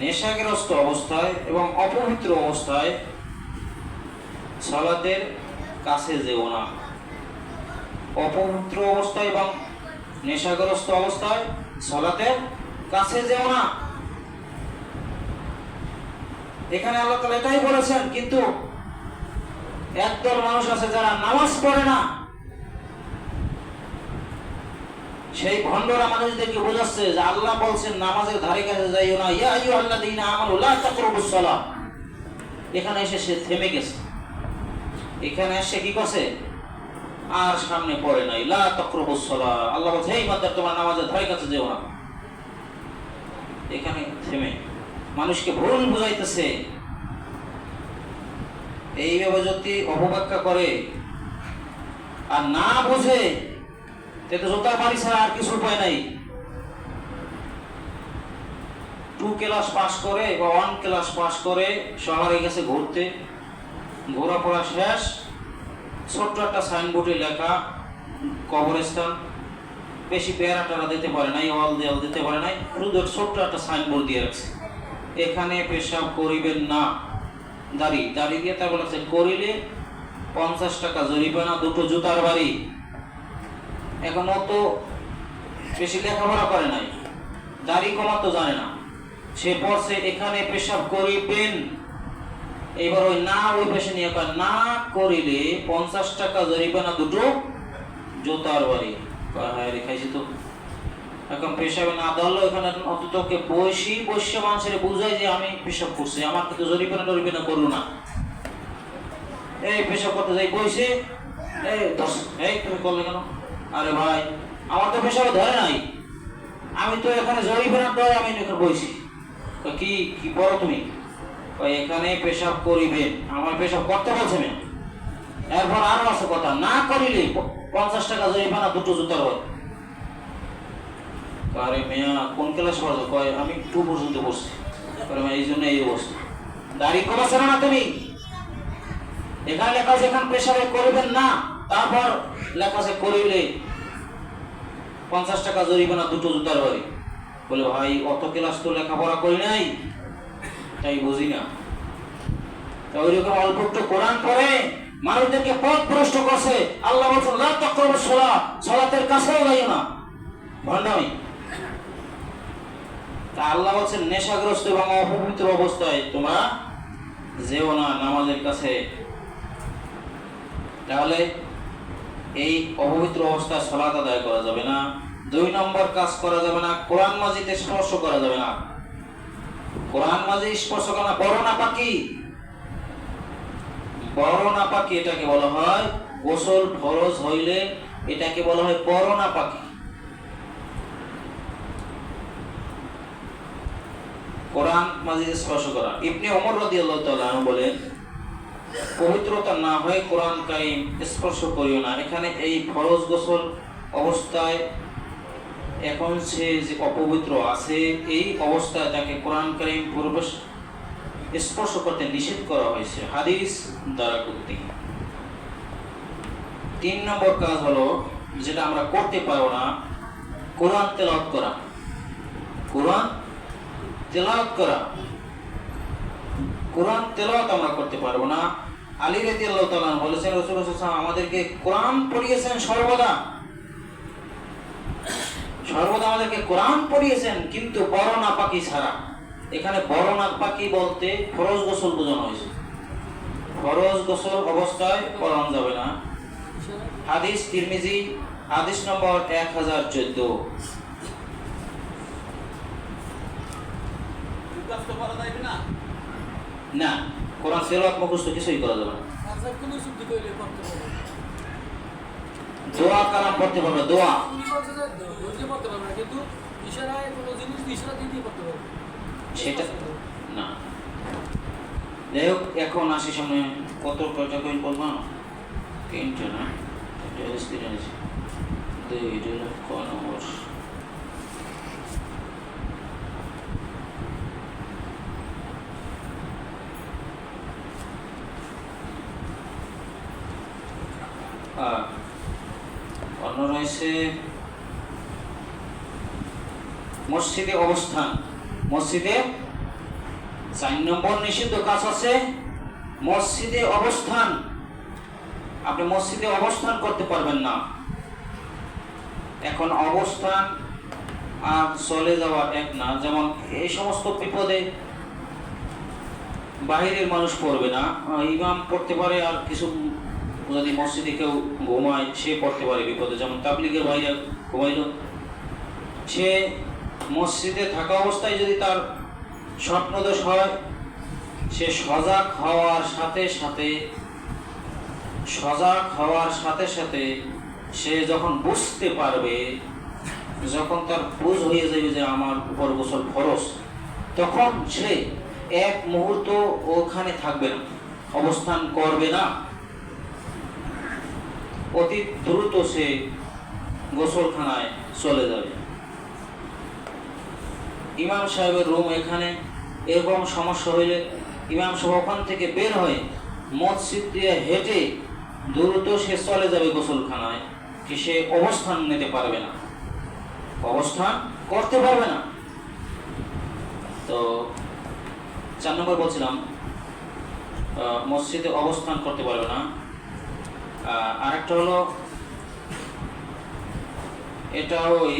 নেশাগ্রস্ত অবস্থায় এবং অপবিত্র অবস্থায় সালাতের কাছে যেও না। অপবিত্র অবস্থায় এবং নেশাগ্রস্ত অবস্থায় সালাতের কাছে যেও না। এখানে আল্লাহ তাআলা এটাই বলেছেন, কিন্তু একদল মানুষ আছে যারা নামাজ পড়ে না, সেই ভণ্ডরা মানুষদেরকে বোঝাচ্ছে যে আল্লাহ বলছেন নামাজের ধারে কাছে যাইও না, ইয়া আইয়ুহাল্লাযীনা আমানু লা তাকরাবুস সালাহ। এখানে এসে সে থেমে গেছে, এখানে এসে কি করছে, আর সামনে পড়ে নাই, লা তাকরাবুস সালাহ। আল্লাহ বলছে, হে ইমানদার, তোমার নামাজের ধারে কাছে যেও না। এখানে থেমে মানুষকে ভুল বুঝাইতেছে। এইভাবে যদি অপব্যাখ্যা করে আর না বুঝে, তো জোতার বাড়ি ছাড়া আর কিছু উপায় নাই। 2 ক্লাস পাস করে বা 1 ক্লাস পাস করে শহরে গেছে ঘুরতে, ঘোরাফেরা শেষ, ছোট্ট একটা সাইনবোর্ডে লেখা কবরস্থান, বেশি পেয়ারাটারা দিতে পারে নাই, ওয়াল দেওয়াল দিতে পারে নাই, শুধু ছোট্ট একটা সাইনবোর্ড দিয়ে রাখছে, এখানে পেশাব করিবেন না। দাড়ি দিয়ে তার বলেছে করিলে 50 টাকা জরিমানা, 2টো জুতার বাড়ি। এখন তো বেশি লেখাপড়া করে নাই, দাড়ি কমাতো জানে না, সে পড়ছে এখানে পেশাব করিবেন, এবার ওই না ওই পেশে নিয়ে কয় না করিলে 50 টাকা জরিমানা, দুটো জুতার বাড়ি। হ্যাঁ রে, খাইছি তো। এখন পেশাবে না ধরলো, এখানে অন্ততকে বসে মানুষের বুঝাই যে আমি পেশাব করছি, আমার কিন্তু জরিমানা করলো না। এই পেশাব করতে যাই বইছে, এই তুমি করলে কেন? আরে ভাই, আমার তো পেশাব ধরে নাই, আমি তো এখানে জরিমানা ধরে আমি এখানে বইছি। কি কি পড়ো তুমি? এখানে পেশাব করিবেন, আমার পেশাব করতে বলছে না। এরপর আরো আছে কথা, না করিলে 50 টাকা জরিমানা, দুটো জুতার হয়। আরে মেয়া কোন ক্লাস পড়ছো? কয় আমি 2 পর্যন্ত পড়ছি। এই জন্য এই অবস্থা। দাড়ি কমাছে না তুমি? এখানে লেখা আছে এখানে পেশাবে করবেন না, তারপর লেখা আছে করিলে 50 টাকা জরিমানা, দুটো জুতার বাড়ি। বলে ভাই অত ক্লাস তো লেখাপড়া করি নাই, তাই বুঝি না। তা ওইরকম অল্প একটু কোরআন পড়ে মানুষদেরকে পথ ভ্রষ্ট করছে। আল্লাহ বলছেন লা তাকরাবুস সালাত, সালাতের কাছেও যাইও না, ভণ্ডামি। তা আল্লাহ বলছেন নেশাগ্রস্ত এবং অপবিত্র অবস্থায় তোমরা যেও না নামাজের কাছে। তাহলে এই অপবিত্র অবস্থায় সালাত আদায় করা যাবে না। 2 নম্বর কাজ করা যাবে না, কোরআন মাজিদে স্পর্শ করা যাবে না। কোরআন মাজিদ স্পর্শ করা বড় নাপাকি। বড় নাপাকি এটাকে বলা হয়। গোসল ফরজ হইলে এটাকে বলা হয় বড় নাপাকি। কোরআন মাজিদ স্পর্শ করা। ইবনে ওমর রাদিয়াল্লাহু তাআলা আনহু বলেন, পবিত্রতা না হয়ে কোরআন কারীম স্পর্শ করিও না। এখানে এই ফরজ গোসল অবস্থায় এখন সে যে অপবিত্র আছে, এই অবস্থায় তাকে কোরআন কারীম প্রবেশ স্পর্শ করতে নিষেধ করা হয়েছে। হাদিস দারাকুতনি। 3 নম্বর কাজ হলো যেটা আমরা করতে পারবো না, কোরআন তেলাওয়াত করা। কোরআন তেলাওয়াত করা, কোরআন তেলাওয়াত আমরা করতে পারবো না। আলী রাদিয়াল্লাহু তাআলা বলেছেন রাসূলুল্লাহ সাল্লাল্লাহু আলাইহি ওয়াসাল্লাম আমাদেরকে কোরআন পড়িয়েছেন সর্বদা আমাদেরকে কোরআন পড়িয়েছেন, কিন্তু বড় নাপাকি ছাড়া। এখানে বড় নাপাকি বলতে ফরজ গোসল বোঝানো হয়েছে। ফরজ গোসল অবস্থায় কোরআন যাবে না। হাদিস তিরমিজি, হাদিস নম্বর 1014। না, কোরআন তেলাওয়াত মুখস্থ কিছুই করা যাবে না। দোয়া কালাম পড়তে পারবে, দোয়া সেটা না। যাই হোক, এখন আসি সামনে। কয়টা কইন বলবো? 3টে না, অন্য রয়েছে মসজিদে অবস্থান। মসজিদে 4 নম্বর নিষিদ্ধ কাজ আছে মসজিদে অবস্থান। আপনি মসজিদে অবস্থান করতে পারবেন না। এখন অবস্থান আর চলে যাওয়া এক না। যেমন এই সমস্ত বিপদে বাহিরের মানুষ পড়বে না, ইমাম পড়তে পারে, আর কিছু যদি মসজিদে কেউ ঘুমায় সে পড়তে পারে বিপদে। যেমন তাবলিগের বাইরে ঘুমাইল, সে মসজিদে থাকা অবস্থায় যদি তার স্বপ্নদোষ হয়, সে সজাগ হওয়ার সাথে সাথে সে যখন বুঝতে পারবে, যখন তার বুঝ হয়ে যাবে যে আমার উপর গোসল ফরজ, তখন সে এক মুহূর্ত ওখানে থাকবে না, অবস্থান করবে না। অতি দ্রুত সে গোসলখানায় চলে যাবে। ইমাম সাহেবের রুম এখানে, এরকম সমস্যা হইলে ইমাম সাহেব ওখান থেকে বের হয়ে মসজিদ দিয়ে হেঁটে দ্রুত সে চলে যাবে গোসলখানায়, কি সে অবস্থান নিতে পারবে না, অবস্থান করতে পারবে না। তো 4 নম্বর বলছিলাম মসজিদে অবস্থান করতে পারবে না। আরেকটা হলো, এটা ওই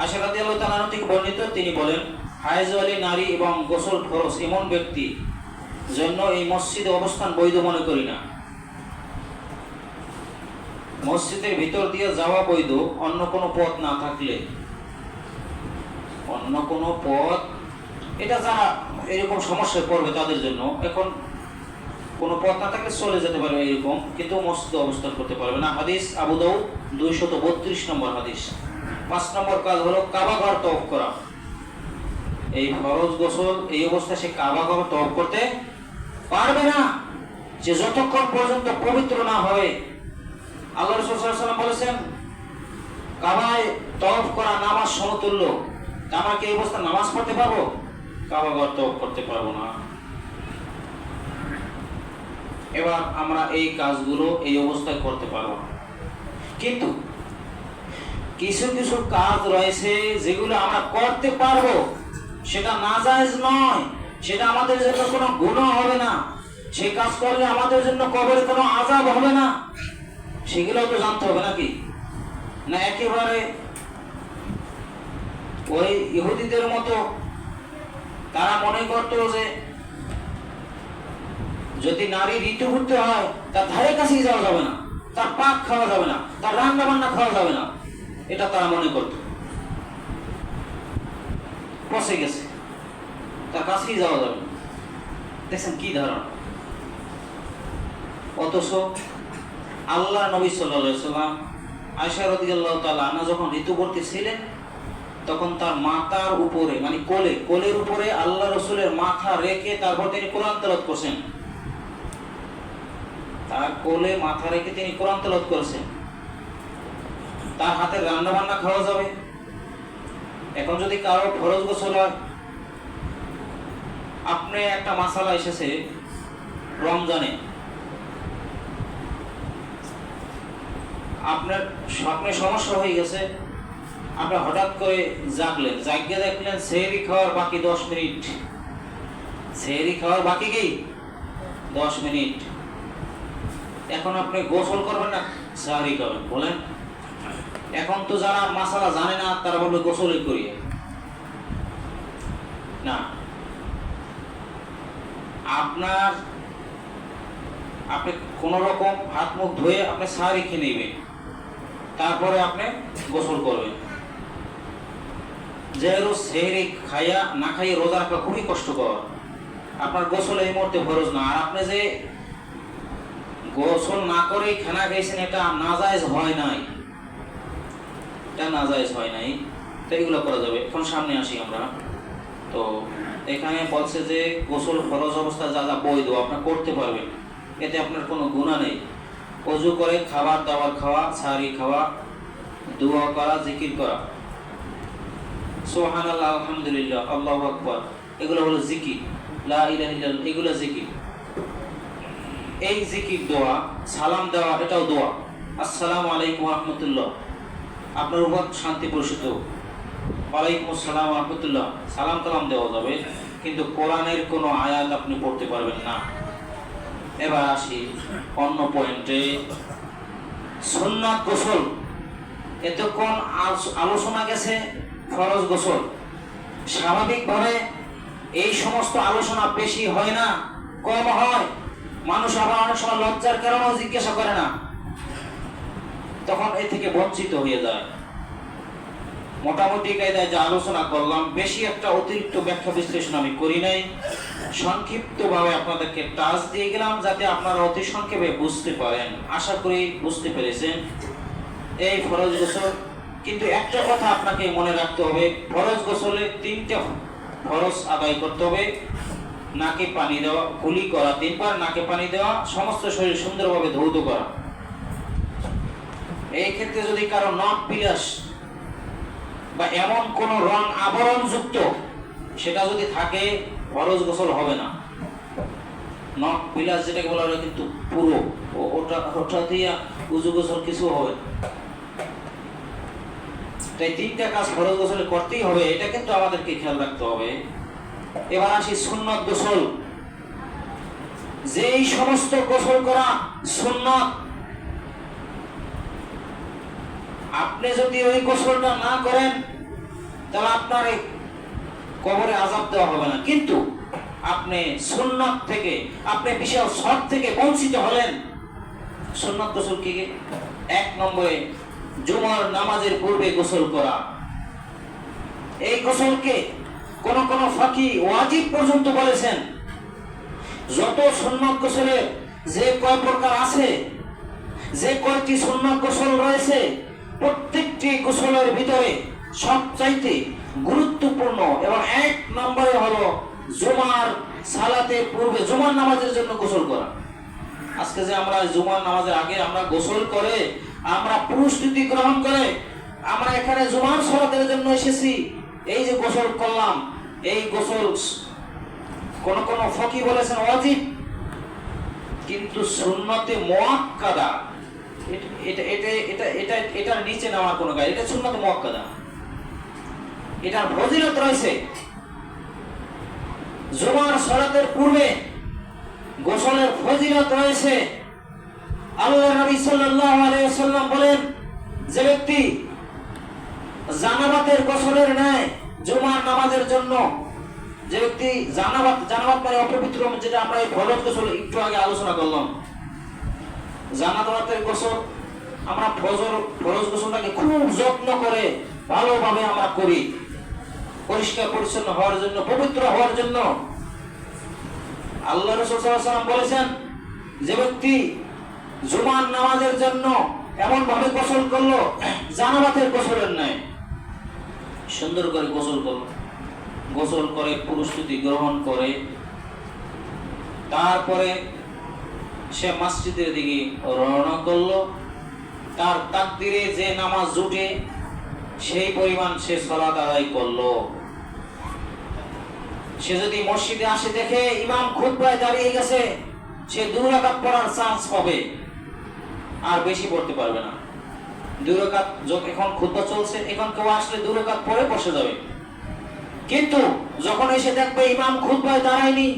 আয়েশা রাদিয়াল্লাহু তাআলা থেকে বর্ণিত, তিনি বলেন হায়েজওয়ালি নারী এবং গোসল ফরজ এমন ব্যক্তি জন্য এই মসজিদে অবস্থান বৈধ মনে করি না। মসজিদের ভিতর দিয়ে যাওয়া বৈধ, অন্য কোনো পথ না থাকলে, অন্য কোনো পথ, এটা যারা এরকম সমস্যায় পড়বে তাদের জন্য। এখন কোনো পথ না থাকলে চলে যেতে পারবে এরকম, কিন্তু মসজিদে অবস্থান করতে পারবে না। হাদিস আবু দাউদ 232 নম্বর হাদিস। 5 নম্বর কাজ হলো কাবা ঘর তওয়াফ করা। এই ফরজ গোসল এই অবস্থায় সে কাবা ঘর তওয়াফ করতে পারবে না, যে যতক্ষণ পর্যন্ত পবিত্র না হয়। আল্লাহ রাসূল সাল্লাল্লাহু আলাইহি ওয়াসাল্লাম বলেছেন, কাবায় তওয়াফ করা নামাজ সমতুল্য। আমরা কি এই অবস্থায় নামাজ পড়তে পারবো? কাবা ঘর তওয়াফ করতে পারবো না। এবার আমরা এই কাজগুলো এই অবস্থায় করতে পারবো না। কিন্তু কিছু কিছু কাজ রয়েছে যেগুলো আমরা করতে পারবো, সেটা নাজায়েজ নয়, সেটা আমাদের জন্য কোনো গুনাহ হবে না, সেই কাজ করলে আমাদের জন্য কবরে কোনো আযাব হবে না, সেগুলো তো জানতে হবে নাকি? না একেবারে ওই ইহুদিদের মতো তারা মনে করতো যে যদি নারী ঋতুভুক্ত হয় তার ধারে কাছেই যাওয়া যাবে না, তার পাক খাওয়া যাবে না, তার রান্না বান্না খাওয়া যাবে না, এটা তারা মনে করত। পচে গেছে, তার কাছেই যাওয়া যাবে না। দেখছেন কি ধারণা? অথচ আল্লাহ নবী সাল্লাল্লাহু আলাইহি ওয়াসাল্লাম আয়েশা রাদিয়াল্লাহু তাআলা আনহা যখন ঋতুবর্তী ছিলেন, তখন তার মাথার উপরে, মানে কোলের উপরে আল্লাহ রসুলের মাথা রেখে তারপর তিনি কোরআন তেলাওয়াত করছেন। তার কোলে মাথা রেখে তিনি কোরআন তেলাওয়াত করেছেন। তার হাতে রান্না বান্না খাওয়া যাবে। এখন যদি কারো ফরজ গোসল হয়, আপনি একটা মাসালা এসেছে রমজানে, আপনার স্বপ্নে সমস্যা হয়ে গেছে, আপনি হঠাৎ করে জাগলেন, জাগিয়ে দেখলেন সেহরি খাওয়ার বাকি 10 মিনিট, সেহরি খাওয়ার বাকি কি 10 মিনিট। এখন আপনি গোসল করবেন না সেহরি খাবেন? বলেন। এখন তো যারা মাসালা জানে না তারা বলবে গোসলই করি না। আপনি কোন রকম হাত মুখ ধুয়ে আপনি সেহরি খেয়ে নেবেন, তারপরে আপনি গোসল করবেন। যে রোজ সেহরি খাইয়া না খাইয়ে রোজা রাখা খুবই কষ্টকর। আপনার গোসল এই মুহূর্তে ফরজ না, আর আপনি যে গোসল না করেই খানা খাইছেন, এটা নাজায়েজ হয় নাই, এটা নাজায়েজ হয় নাই। তো এগুলো করা যাবে। এখন সামনে আসি আমরা। তো এখানে বলছে যে গোসল ফরজ অবস্থায় যা যা বৈধ আপনি করতে পারবেন, এতে আপনার কোনো গুনাহ নেই। ওযু করে খাবার দাবার খাওয়া, সাহরি খাওয়া, দোয়া করা, জিকির করা, সুবহানাল্লাহ, আলহামদুলিল্লাহ, আল্লাহু আকবার, এগুলো হলো জিকির। লা ইলাহা ইল্লাল্লাহ, এগুলো জিকির। এই জিকির, দোয়া, সালাম দেওয়া, এটাও দোয়া। আসসালামু আলাইকুম ওয়া রাহমাতুল্লাহ, আপনার উপর শান্তি বর্ষিত, ওয়ালাইকুম আসসালাম ওয়া রাহমাতুল্লাহ, সালাম কালাম দেওয়া যাবে, কিন্তু কোরআনের কোনো আয়াত আপনি পড়তে পারবেন না। এবার আসি অন্য পয়েন্টে, সুন্নাত গোসল। এতক্ষণ আলোচনা গেছে ফরজ গোসল। স্বাভাবিকভাবে এই সমস্ত আলোচনা বেশি হয় না, কম হয়। মানুষ আবার অনেক সময় লজ্জার কারণেও জিজ্ঞাসা করে না, তখন এ থেকে বঞ্চিত হয়ে যায়। মোটামুটি কায়দায় যা আলোচনা করলাম, বেশি একটা অতিরিক্ত ব্যাখ্যা বিশ্লেষণ আমি করি নাই, সংক্ষিপ্তভাবে আপনাদেরকে টাচ দিয়ে গেলাম যাতে আপনারা অতি সংক্ষেপে বুঝতে পারেন। আশা করি বুঝতে পেরেছেন এই ফরজ গোসল। কিন্তু একটা কথা আপনাকে মনে রাখতে হবে, ফরজ গোসলে 3টা ফরজ আদায় করতে হবে। নাকে পানি দেওয়া, কুলি করা 3 বার, নাকে পানি দেওয়া, সমস্ত শরীর সুন্দরভাবে ধৌত করা। এই ক্ষেত্রে যদি কারো নখ বিলাস বা এমন কোন রং আবরণ যুক্ত সেটা যদি থাকে, ফরজ গোসল হবে না। নখ বিলাস যেটাকে বলা হয়, কিন্তু পুরো ওটা দিয়ে উযু গোসল কিছু হবে না। তাই 3টা কাজ ফরজ গোসলে করতেই হবে, এটা কিন্তু আমাদেরকে খেয়াল রাখতে হবে। এবার আসি সুন্নত গোসল। যেই সমস্ত গোসল করা সুন্নত, আপনি যদি ওই গোসলটা না করেন তাহলে আপনার কবরে আযাব দেওয়া হবে না। কিন্তু আপনি সুন্নাত থেকে, আপনি বিশাল সব থেকে বঞ্চিত হলেন। সুন্নাত গোসল কি? 1 নম্বরে জুমার নামাজের পূর্বে গোসল করা। এই গোসলকে কোন কোন ফাকি ওয়াজিব পর্যন্ত বলেছেন। যত সুন্নাত গোসলের যে কয় প্রকার আছে, যে কয়টি সুন্নাত গোসল রয়েছে, প্রত্যেকটি গোসলের ভিতরে সবচাইতে গুরুত্বপূর্ণ এবং 1 নম্বরে হলো জুমার সালাতের পূর্বে, জুমার নামাজের জন্য গোসল করা। আজকে যে আমরা জুমার নামাজের আগে আমরা গোসল করে, আমরা প্রস্তুতি গ্রহণ করে আমরা এখানে জুমার সালাতের জন্য এসেছি, এই যে গোসল করলাম, এই গোসল কোন কোন ফকি বলেছেন ওয়াজিব, কিন্তু সুন্নতে মুআক্কাদা, এটার নিচে নেওয়ার কোনো কাজ, এটা সুন্নতে মুআক্কাদা, এটার ফজিলত রয়েছে। জুমার সালাতের পূর্বে গোসলের ফজিলত রয়েছে। আল্লাহর নবী সাল্লাল্লাহু আলাইহি ওয়াসাল্লাম বলেন, যে ব্যক্তি জানাবাতের গোসলের ন্যায় জুমার নামাজের জন্য, যে ব্যক্তি জানাবাত মানে অপবিত্র, যেটা আমরা এই ফরজ গোসল একটু আগে আলোচনা করলাম, জানাবাতের গোসল আমরা ফরজ গোসলটাকে খুব যত্ন করে ভালোভাবে আমরা করি, পরিষ্কার পরিচ্ছন্ন হওয়ার জন্য, পবিত্র হওয়ার জন্য। আল্লাহ রাসূল সাল্লাল্লাহু আলাইহি ওয়াসাল্লাম বলেছেন, যে ব্যক্তি জুমার নামাজের জন্য এমন ভাবে গোসল করলো জানাবাতের গোসলের ন্যায়, সুন্দর করে গোসল করলো, গোসল করে প্রস্তুতি গ্রহণ করে তারপরে সে মসজিদের দিকে রওনা করলো, তার তাকদীরে যে নামাজ জুটে সেই পরিমাণ সে সালাত আদায় করলো। সে যদি মসজিদে আসে দেখে ইমাম খুতবায় দাঁড়িয়ে গেছে, সে 2 রাকাত পড়ার চান্স পাবে, আর বেশি পড়তে পারবে না। 2 রাকাত, এখন খুতবা চলছে, এখন কেউ আসলে 2 রাকাত পরে বসে যাবে। কিন্তু যখন এসে দেখবে ইমাম খুতবায় দাঁড়ায়নি,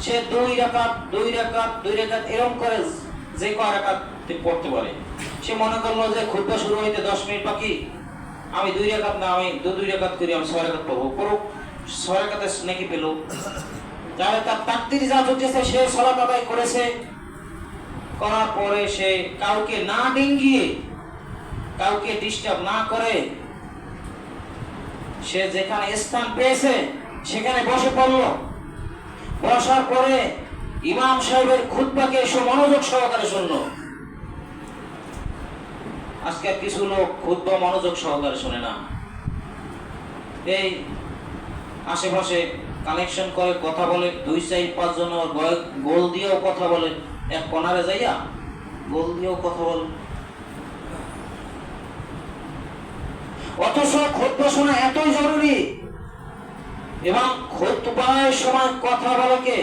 সে 2 রাকাত এরকম করে যে কয় রাকাত পড়তে পারে। সে মনে করলো যে খুতবা শুরু হইতে 10 মিনিট বাকি, আমি 2 রাকাত না, আমি 2 রাকাত করি, আমি 6 রাকাত পড়বো, পড়ুক, 6 রাকাতের নেকি পেল। তাহলে তার তাকদীর যা জুটেছে সে সালাত আদায় করেছে। করার পরে সে কাউকে না ডিঙ্গিয়ে, কাউকে ডিস্টার্ব না করে, সে যেখানে স্থান পেয়েছে সেখানে বসে পড়ল। বসার পরে ইমাম সাহেবের খুতবাকে সে মনোযোগ সহকারে শুনলো। আজকে কিছু লোক খুতবা মনোযোগ সহকারে শুনে না, এই আশেপাশে কানেকশন করে কথা বলে, 2-4-5 জন গোল দিয়েও কথা বলে, এক কোনারে যাইয়া গোল দিয়েও কথা বলে। অথচ খুতবা শোনা এতই জরুরি, এবং খুতবার সময় কথা বলাকে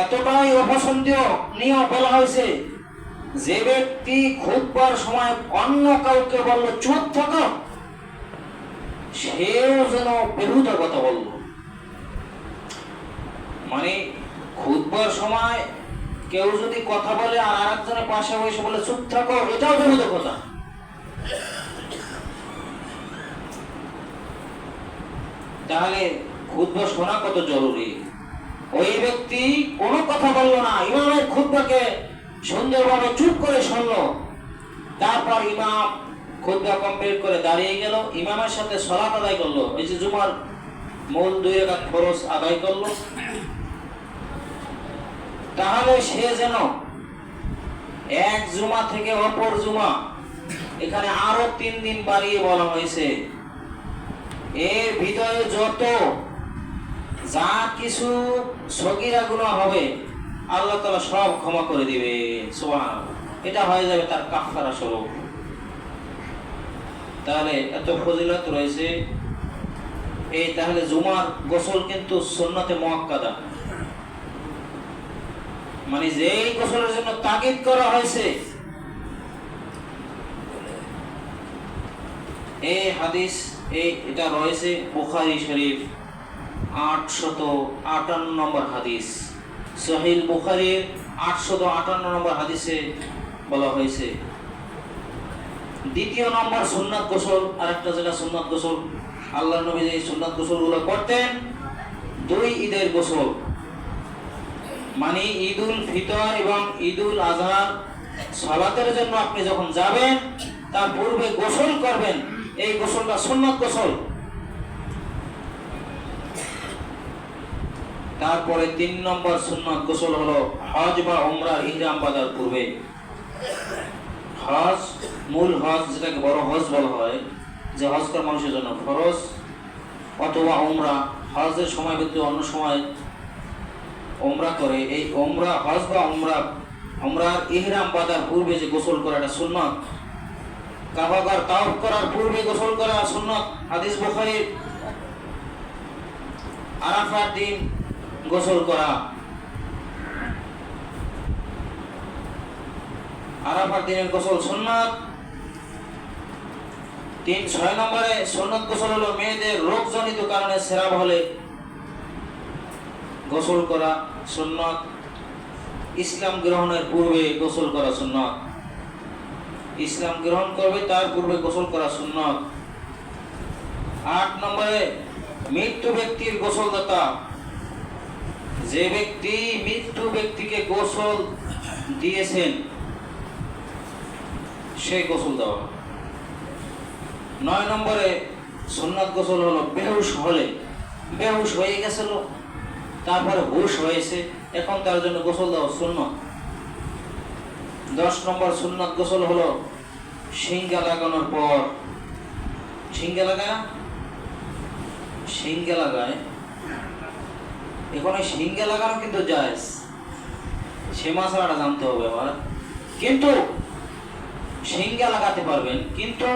এতটাই অপছন্দীয় নিয়ে বলা হয়েছে, যে ব্যক্তি খুতবার সময় অন্য কাউকে বলল চুপ থাকো, সেও যেন বেহুদা কথা বলল। মানে খুতবার সময় কেউ যদি কথা বলে আর আরেকজনের পাশে বসে বলে চুপ থাকো, এটাও বেহুদা কথা। তাহলে খুতবা শোনা কত জরুরি। ওই ব্যক্তি কোনো কথা বলল না, ইমামের খুতবাকে সুন্দরভাবে চুপ করে শুনলো। তারপর ইমাম খুতবা কমপ্লিট করে দাঁড়িয়ে গেল, ইমামের সাথে সালাত আদায় করলো, এই যে জুমার মূল 2 রাকাত ফরজ আদায় করলো। তাহলে সে যেন এক জুমা থেকে অপর জুমা, এখানে আরো 3 দিন বাড়িয়ে বলা হয়েছে, এর ভিতরে যত যা কিছু সগীরা গুনাহ হবে আল্লাহ তাআলা সব ক্ষমা করে দিবে, সুবহানাল্লাহ। এটা হয়ে যাবে তার কাফারা স্বরূপ। তাহলে এত ফজিলত রয়েছে এই। তাহলে জুমার গোসল কিন্তু সুন্নতে মুআক্কাদা, মানে যেই গোসলের জন্য তাগিদ করা হয়েছে। এই হাদিস এটা রয়েছে বুখারী শরীফ 858 নম্বর হাদিস, সহিহ বুখারীর 858 নম্বর হাদিসে বলা হয়েছে। দ্বিতীয় নম্বর সুন্নাত গোসল, আরেকটা যেটা সুন্নাত গোসল, আল্লাহর নবী যে সুন্নাত গোসলগুলো করতেন দুই ঈদের গোসল, মানে ঈদুল ফিতর এবং ঈদুল আজহার সালাতের জন্য আপনি যখন যাবেন তার পূর্বে গোসল করবেন। এই গোসলটা সুন্নত গোসল। তারপরে 3 নম্বর সুন্নত গোসল হলো হজ বা উমরার ইহরাম বাঁধার পূর্বে। হজ, মূল হজ যেটাকে বড় হজ বলা হয়, যে হজ করা মানুষের জন্য ফরজ, অথবা উমরা, হজের সময় ব্যতীত অন্য সময় উমরা করে, এই উমরা, হজ বা উমরার ইহরাম বাঁধার পূর্বে যে গোসল করা এটা সুন্নত। কাবাগার তাওয়াফ করার পূর্বে গোসল করা সুন্নত। হাদিস বুখারীর আরাফার দিন গোসল করা, আরাফার দিনের গোসল সুন্নাত। 6 নম্বরে সুন্নাত গোসল হলো মেয়েদের রোগজনিত কারণে সেরাব হলে গোসল করা সুন্নাত। ইসলাম গ্রহণের পূর্বে গোসল করা সুন্নাত। ইসলাম গ্রহণ করবে তার পূর্বে গোসল করা সুন্নাত। 8 নম্বরে মৃত্যু ব্যক্তির গোসলদাতা, যে ব্যক্তি মৃত্যু ব্যক্তিকে গোসল দিয়েছেন সেই গোসল দেওয়া। 9 নম্বরে সুন্নাত গোসল হলো বেহুশ হলে, বেহুশ হয়ে গেছিল তারপরে হুশ হয়েছে, এখন তার জন্য গোসল দেওয়া সুন্নাত। 10 নম্বর সুন্নাত গোসল হলো শিংগা লাগানোর পর। শিংগা লাগায় না? শিংগা লাগায়, এখানে শিংগা লাগানো কিন্তু জায়েজ, সে মশলাটা জানতে হবে আমার। কিন্তু শিংগা লাগাতে পারবেন, কিন্তু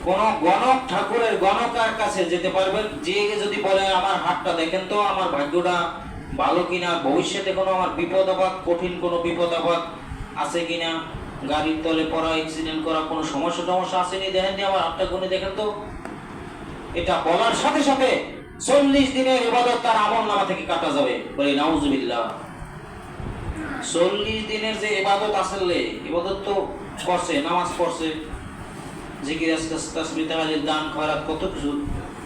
কোন গণক ঠাকুরের গণকার কাছে যেতে পারবেন, যে যদি বলে আমার হাতটা দেখেন তো আমার ভাগ্যটা ভালো কিনা, ভবিষ্যতে কোনো আমার বিপদ আপদ, কঠিন কোনো বিপদ আপদ আছে কিনা, গাড়ির তলে পড়া, অ্যাক্সিডেন্ট করা, কোনো সমস্যা টমস্যা আসেনি, দেখেন আমার হাতটা গুনে দেখেন তো, এটা বলার সাথে সাথে 40 দিনের ইবাদত তার আমলনামা থেকে কাটা যাবে। বলি নাউজুবিল্লাহ। 40 দিনের যে ইবাদত আসলে, ইবাদত তো করছে, নামাজ পড়ছে, জিকির আজকার, তাসবিহ, তাহলিল, দান, খয়রাত, কত কিছু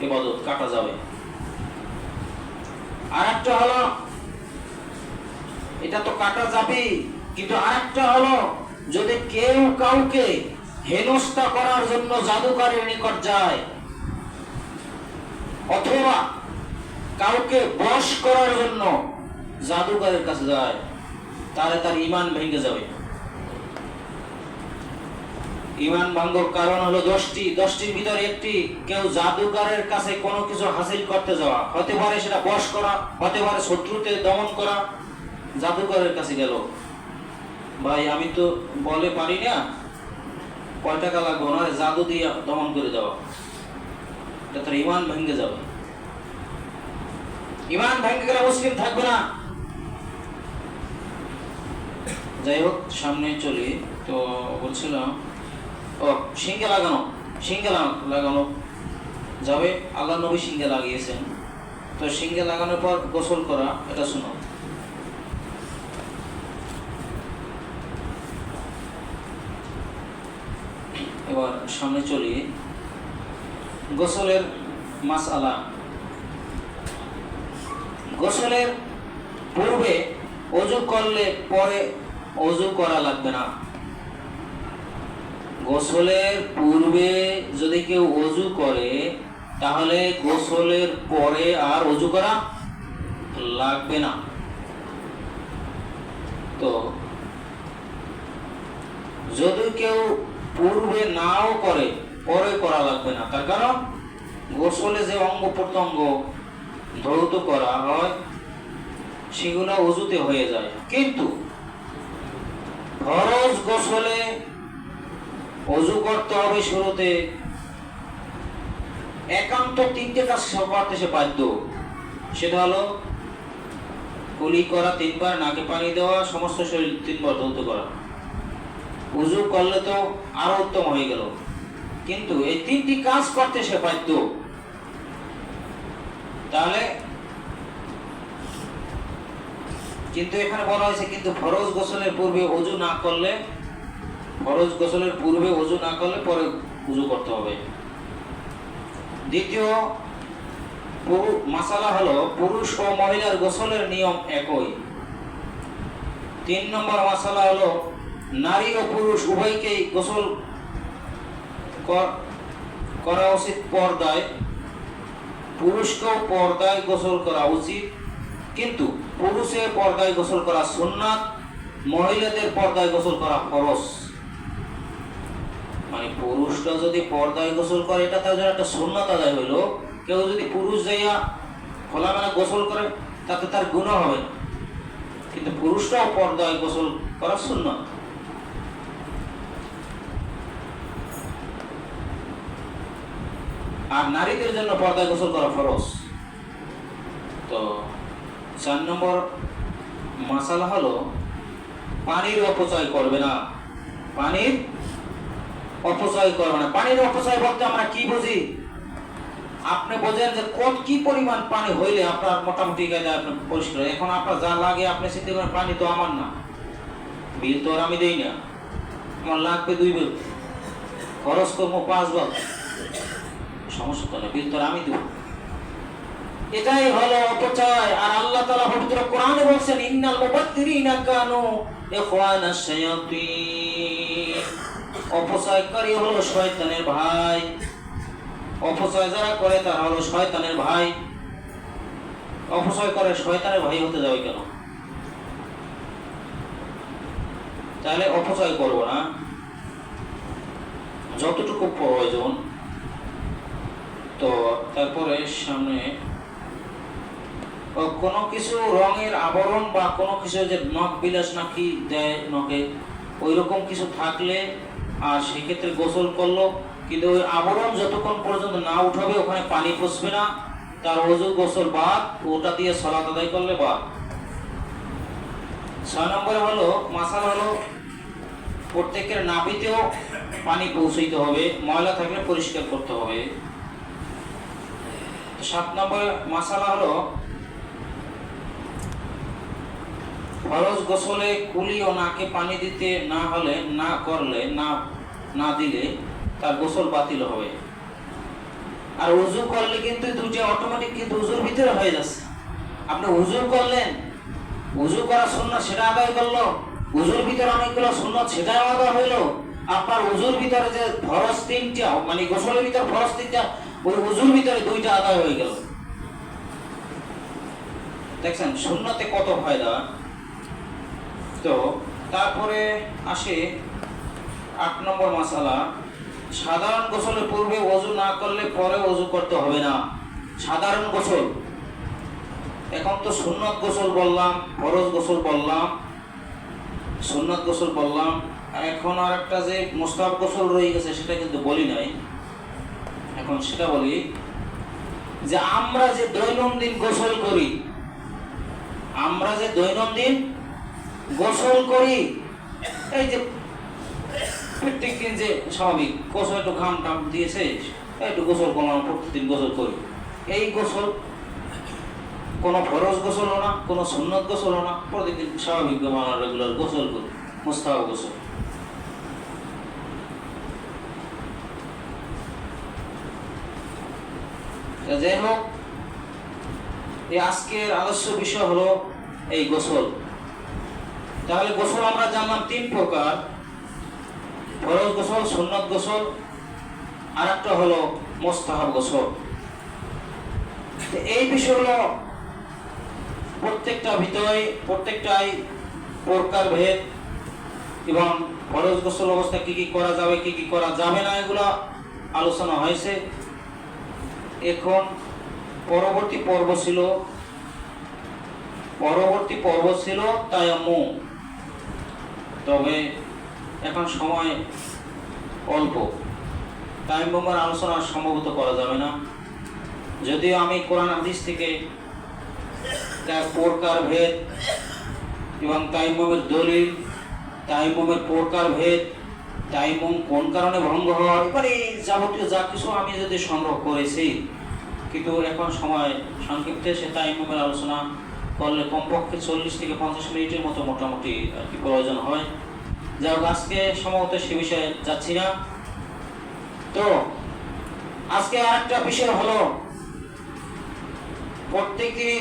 ইবাদত কাটা যাবে। আরেকটা হলো, এটা তো কাটা যাবে, কিন্তু আরেকটা হলো যদি কেউ কাউকে হেনস্থা করার জন্য জাদুকরের নিকট যায়, অথবা কাউকে বশ করার জন্য জাদুকরের কাছে যায়, তাহলে তার ঈমান ভেঙে যাবে। ঈমান ভাঙ্গর কারণ হলো 10টির ভিতরে একটি, কেউ জাদুকরের কাছে কোনো কিছু হাসিল করতে যাওয়া, হতে পারে সেটা বশ করা, হতে পারে শত্রুতে দমন করা। জাদুকরের কাছে গেল, ভাই আমি তো বলে পারি না, কয় টাকা লাগবে, ওনারে জাদু দিয়ে দমন করে দেওয়া, এটা তার ঈমান ভেঙে যাবে। ঈমান ভেঙে গেলে মুসলিম থাকবে না। যাই হোক, সামনে চলি। তো বলছিলাম, শিংগে লাগানো যাবে, আল্লাহ নবী শিংগে লাগিয়েছেন, তো শিংগে লাগানোর পর গোসল করা, এটা শুনো। এবার সামনে চলি, গোসলের মাসআলা। গোসলের পূর্বে ওযু করলে পরে ওযু করা লাগবে না। গোসলের পূর্বে যদি কেউ ওযু করে তাহলে গোসলের পরে আর ওযু করা লাগবে না। তো যদি কেউ পূর্বে নাও করে পরে করা লাগবে না, তার কারণ গোসলে যে অঙ্গ প্রত্যঙ্গ ধৌত করা হয় সেগুলো ওযুতে হয়ে যায়, কিন্তু ফরজ গোসলে ওযু করতে হবে শুরুতে। একান্ত 3টে কাজ করতে সে বাধ্য, সেটা হলো কুলি করা 3 বার, নাকে পানি দেওয়া, সমস্ত শরীর 3 বার ধৌত করা। ওযু করলে তো আরো উত্তম হয়ে গেল, কিন্তু এই 3টি কাজ করতে সে বাধ্য। তাহলে কিন্তু এখানে বলা হয়েছে, কিন্তু ফরজ গোসলের পূর্বে ওযু না করলে, ফরজ গোসলের পূর্বে ওযু না করলে পরে ওযু করতে হবে। দ্বিতীয়, মাসালা হলো পুরুষ ও মহিলার গোসলের নিয়ম একই। 3 নম্বর মাসালা হলো নারী ও পুরুষ উভয়কেই গোসল করা উচিত পর্দায়। পুরুষকেও পর্দায় গোসল করা উচিত, কিন্তু পুরুষের পর্দায় গোসল করা সুন্নাত, মহিলাদের পর্দায় গোসল করা ফরজ। মানে পুরুষরা যদি পর্দায় গোসল করে এটা তার জন্য একটা সুন্নাত আদায় হইলো। কেউ যদি পুরুষ যাইয়া খোলামেলা গোসল করে তাতে তার গুনাহ হবে না, কিন্তু পুরুষরাও পর্দায় গোসল করা সুন্নাত। আর নারীদের জন্য পর্দায় গোসল করা ফরজ। তো 4 নম্বর মাসালা হলো পানির অপচয় করবে না। পানির অপচয় করবে না। পানির অপচয় বলতে আমরা কি বুঝি? আপনি বোঝেন যে কি পরিমাণ পানি হইলে আপনার মোটামুটি আপনি পরিষ্কার। এখন আপনার যা লাগে আপনি চিন্তা করেন, পানি তো আমার না, বিল তো আর আমি দেই না, আমার লাগবে 2 বিল, খরচ করবো 5 বার, সমস্যা তো না, বিল তো আর আমি দেব। এটাই হলো অপচয়। আর আল্লাহ তাআলা পবিত্র কোরআনে বলছেন, ইন্নাল মুবাদদিরিনা কানু ইখওয়ানাশ শায়াতিন। অপচয়কারী হলো শয়তানের ভাই। অপচয় যারা করে তারা হলো শয়তানের ভাই। অপচয় করে শয়তানের ভাই হতে যাবে কেন? তাহলে অপচয় করবো না, যতটুকু প্রয়োজন। তো তারপরে সামনে কোনো কিছু রঙের আবরণ বা কোনো কিছু যে নখ বিলাস নাকি দেয় নখে, ওই রকম কিছু থাকলে আর সেক্ষেত্রে গোসল করলো, কিন্তু ওই আবরণ যতক্ষণ পর্যন্ত না উঠাবে ওখানে পানি পচবে না, তার ওযু গোসল বাদ, ওটা দিয়ে সালাত আদায় করলে বাদ। 6 নম্বরে হলো মাসালা হলো প্রত্যেকের নাভিতেও পানি পৌঁছাইতে হবে, ময়লা থাকলে পরিষ্কার করতে হবে। 7 নম্বরে মাসালা হলো ফরজ গোসলে কুলি ও নাকে পানি দিতে না দিলে তার গোসল বাতিল হবে। আর ওযু করলে কিন্তু দুটো অটোমেটিক কিন্তু ওযুর ভিতরে হয়ে যাচ্ছে। আপনি ওযু করলেন, ওযু করা সুন্নাত সেটা আদায় করলো, ওযুর ভিতরে অনেকগুলো সুন্নাত সেটাও আদায় হইলো। আপনার ওযুর ভিতরে যে ফরজ 3টা, মানে গোসলের ভিতরে ফরজ 3টা, ওই ওযুর ভিতরে 2টা আদায় হয়ে গেল। দেখছেন সুন্নাতে কত ফায়দা। তো তারপরে আসে 8 নম্বর মাসালা, সাধারণ গোসলের পূর্বে ওযু না করলে পরে ওযু করতে হবে না। সাধারণ গোসল, এখন তো সুন্নাত গোসল বললাম, ফরজ গোসল বললাম, সুন্নাত গোসল বললাম, এখন আর একটা যে মুস্তাহাব গোসল রয়ে গেছে সেটা কিন্তু বলি নাই। এখন সেটা বলি যে আমরা যে দৈনন্দিন গোসল করি, এই যে প্রত্যেক দিন যে স্বাভাবিক গোসল, একটু ঘাম টাম দিয়েছে একটু গোসল করলাম, প্রতিদিন গোসল করি, এই গোসল কোনো ফরজ গোসল না, কোনো সুন্নাত গোসল না, প্রতিদিন স্বাভাবিক রেগুলার গোসল করি, মুস্তাহাব গোসল। যাই হোক, এই আজকের আলোচ্য বিষয় হলো এই গোসল। তাহলে গোসল আমরা জানলাম 3 প্রকার, ফরজ গোসল, সুন্নাত গোসল, আর একটা হলো মুস্তাহাব গোসল। এই বিষয়গুলো প্রত্যেকটাই প্রকার ভেদ, এবং ফরজ গোসল অবস্থা কি কি করা যাবে কি কি করা যাবে না এগুলো আলোচনা হয়েছে। এখন পরবর্তী পর্ব ছিল তায়াম্মুম। তবে এখন সময় অল্প, তায়াম্মুমের আলোচনা সম্ভবত করা যাবে না, যদিও আমি কোরআন হাদিস থেকে তার প্রকার ভেদ এবং তায়াম্মুমের দলিল, তায়াম্মুমের প্রকার ভেদ, তায়াম্মুম কোন কারণে ভঙ্গ হয়, মানে যাবতীয় যা কিছু আমি যদি সংগ্রহ করেছি, কিন্তু এখন সময় সংক্ষিপ্তে সে তায়াম্মুমের আলোচনা করলে কমপক্ষে 40 থেকে 50 মিনিটের মতো মোটামুটি আর কি প্রয়োজন হয়। যাই হোক, আজকে সম্ভবত সে বিষয়ে যাচ্ছি না। তো আজকে আরেকটা বিষয় হলো প্রত্যেকদিন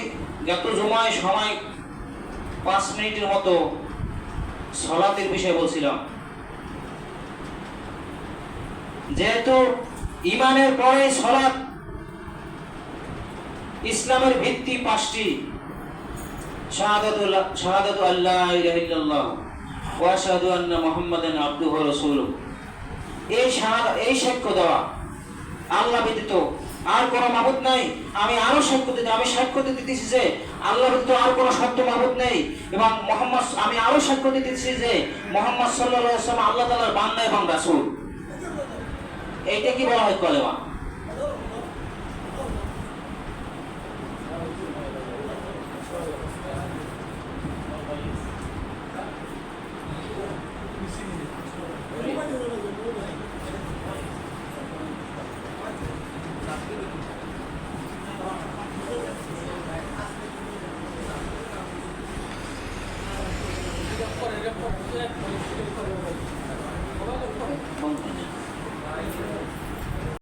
গত জুমায় সময় 5 মিনিটের মতো সালাতের বিষয়ে বলছিলাম। যেহেতু ঈমানের পরে সালাত, ইসলামের ভিত্তি 5টি, শাহাদাতু আল্লা ইলাহা ইল্লাল্লাহ ওয়া আশহাদু আন্না মুহাম্মাদান আবদুহু ওয়া রাসূলুহু। এই সাক্ষ্য দেওয়া আল্লাহ ব্যতীত আর কোনো মাবুদ নাই। আমি সাক্ষ্য দিতেছি যে আল্লাহ ব্যতীত আর কোনো সত্য মাবুদ নেই, এবং আমি আরো সাক্ষ্য দিতেছি যে মুহাম্মদ সাল্লাল্লাহু আলাইহি ওয়াসাল্লাম আল্লাহ তাআলার বান্দা এবং রাসূল। এইটা কি বলা হয় কলেমা।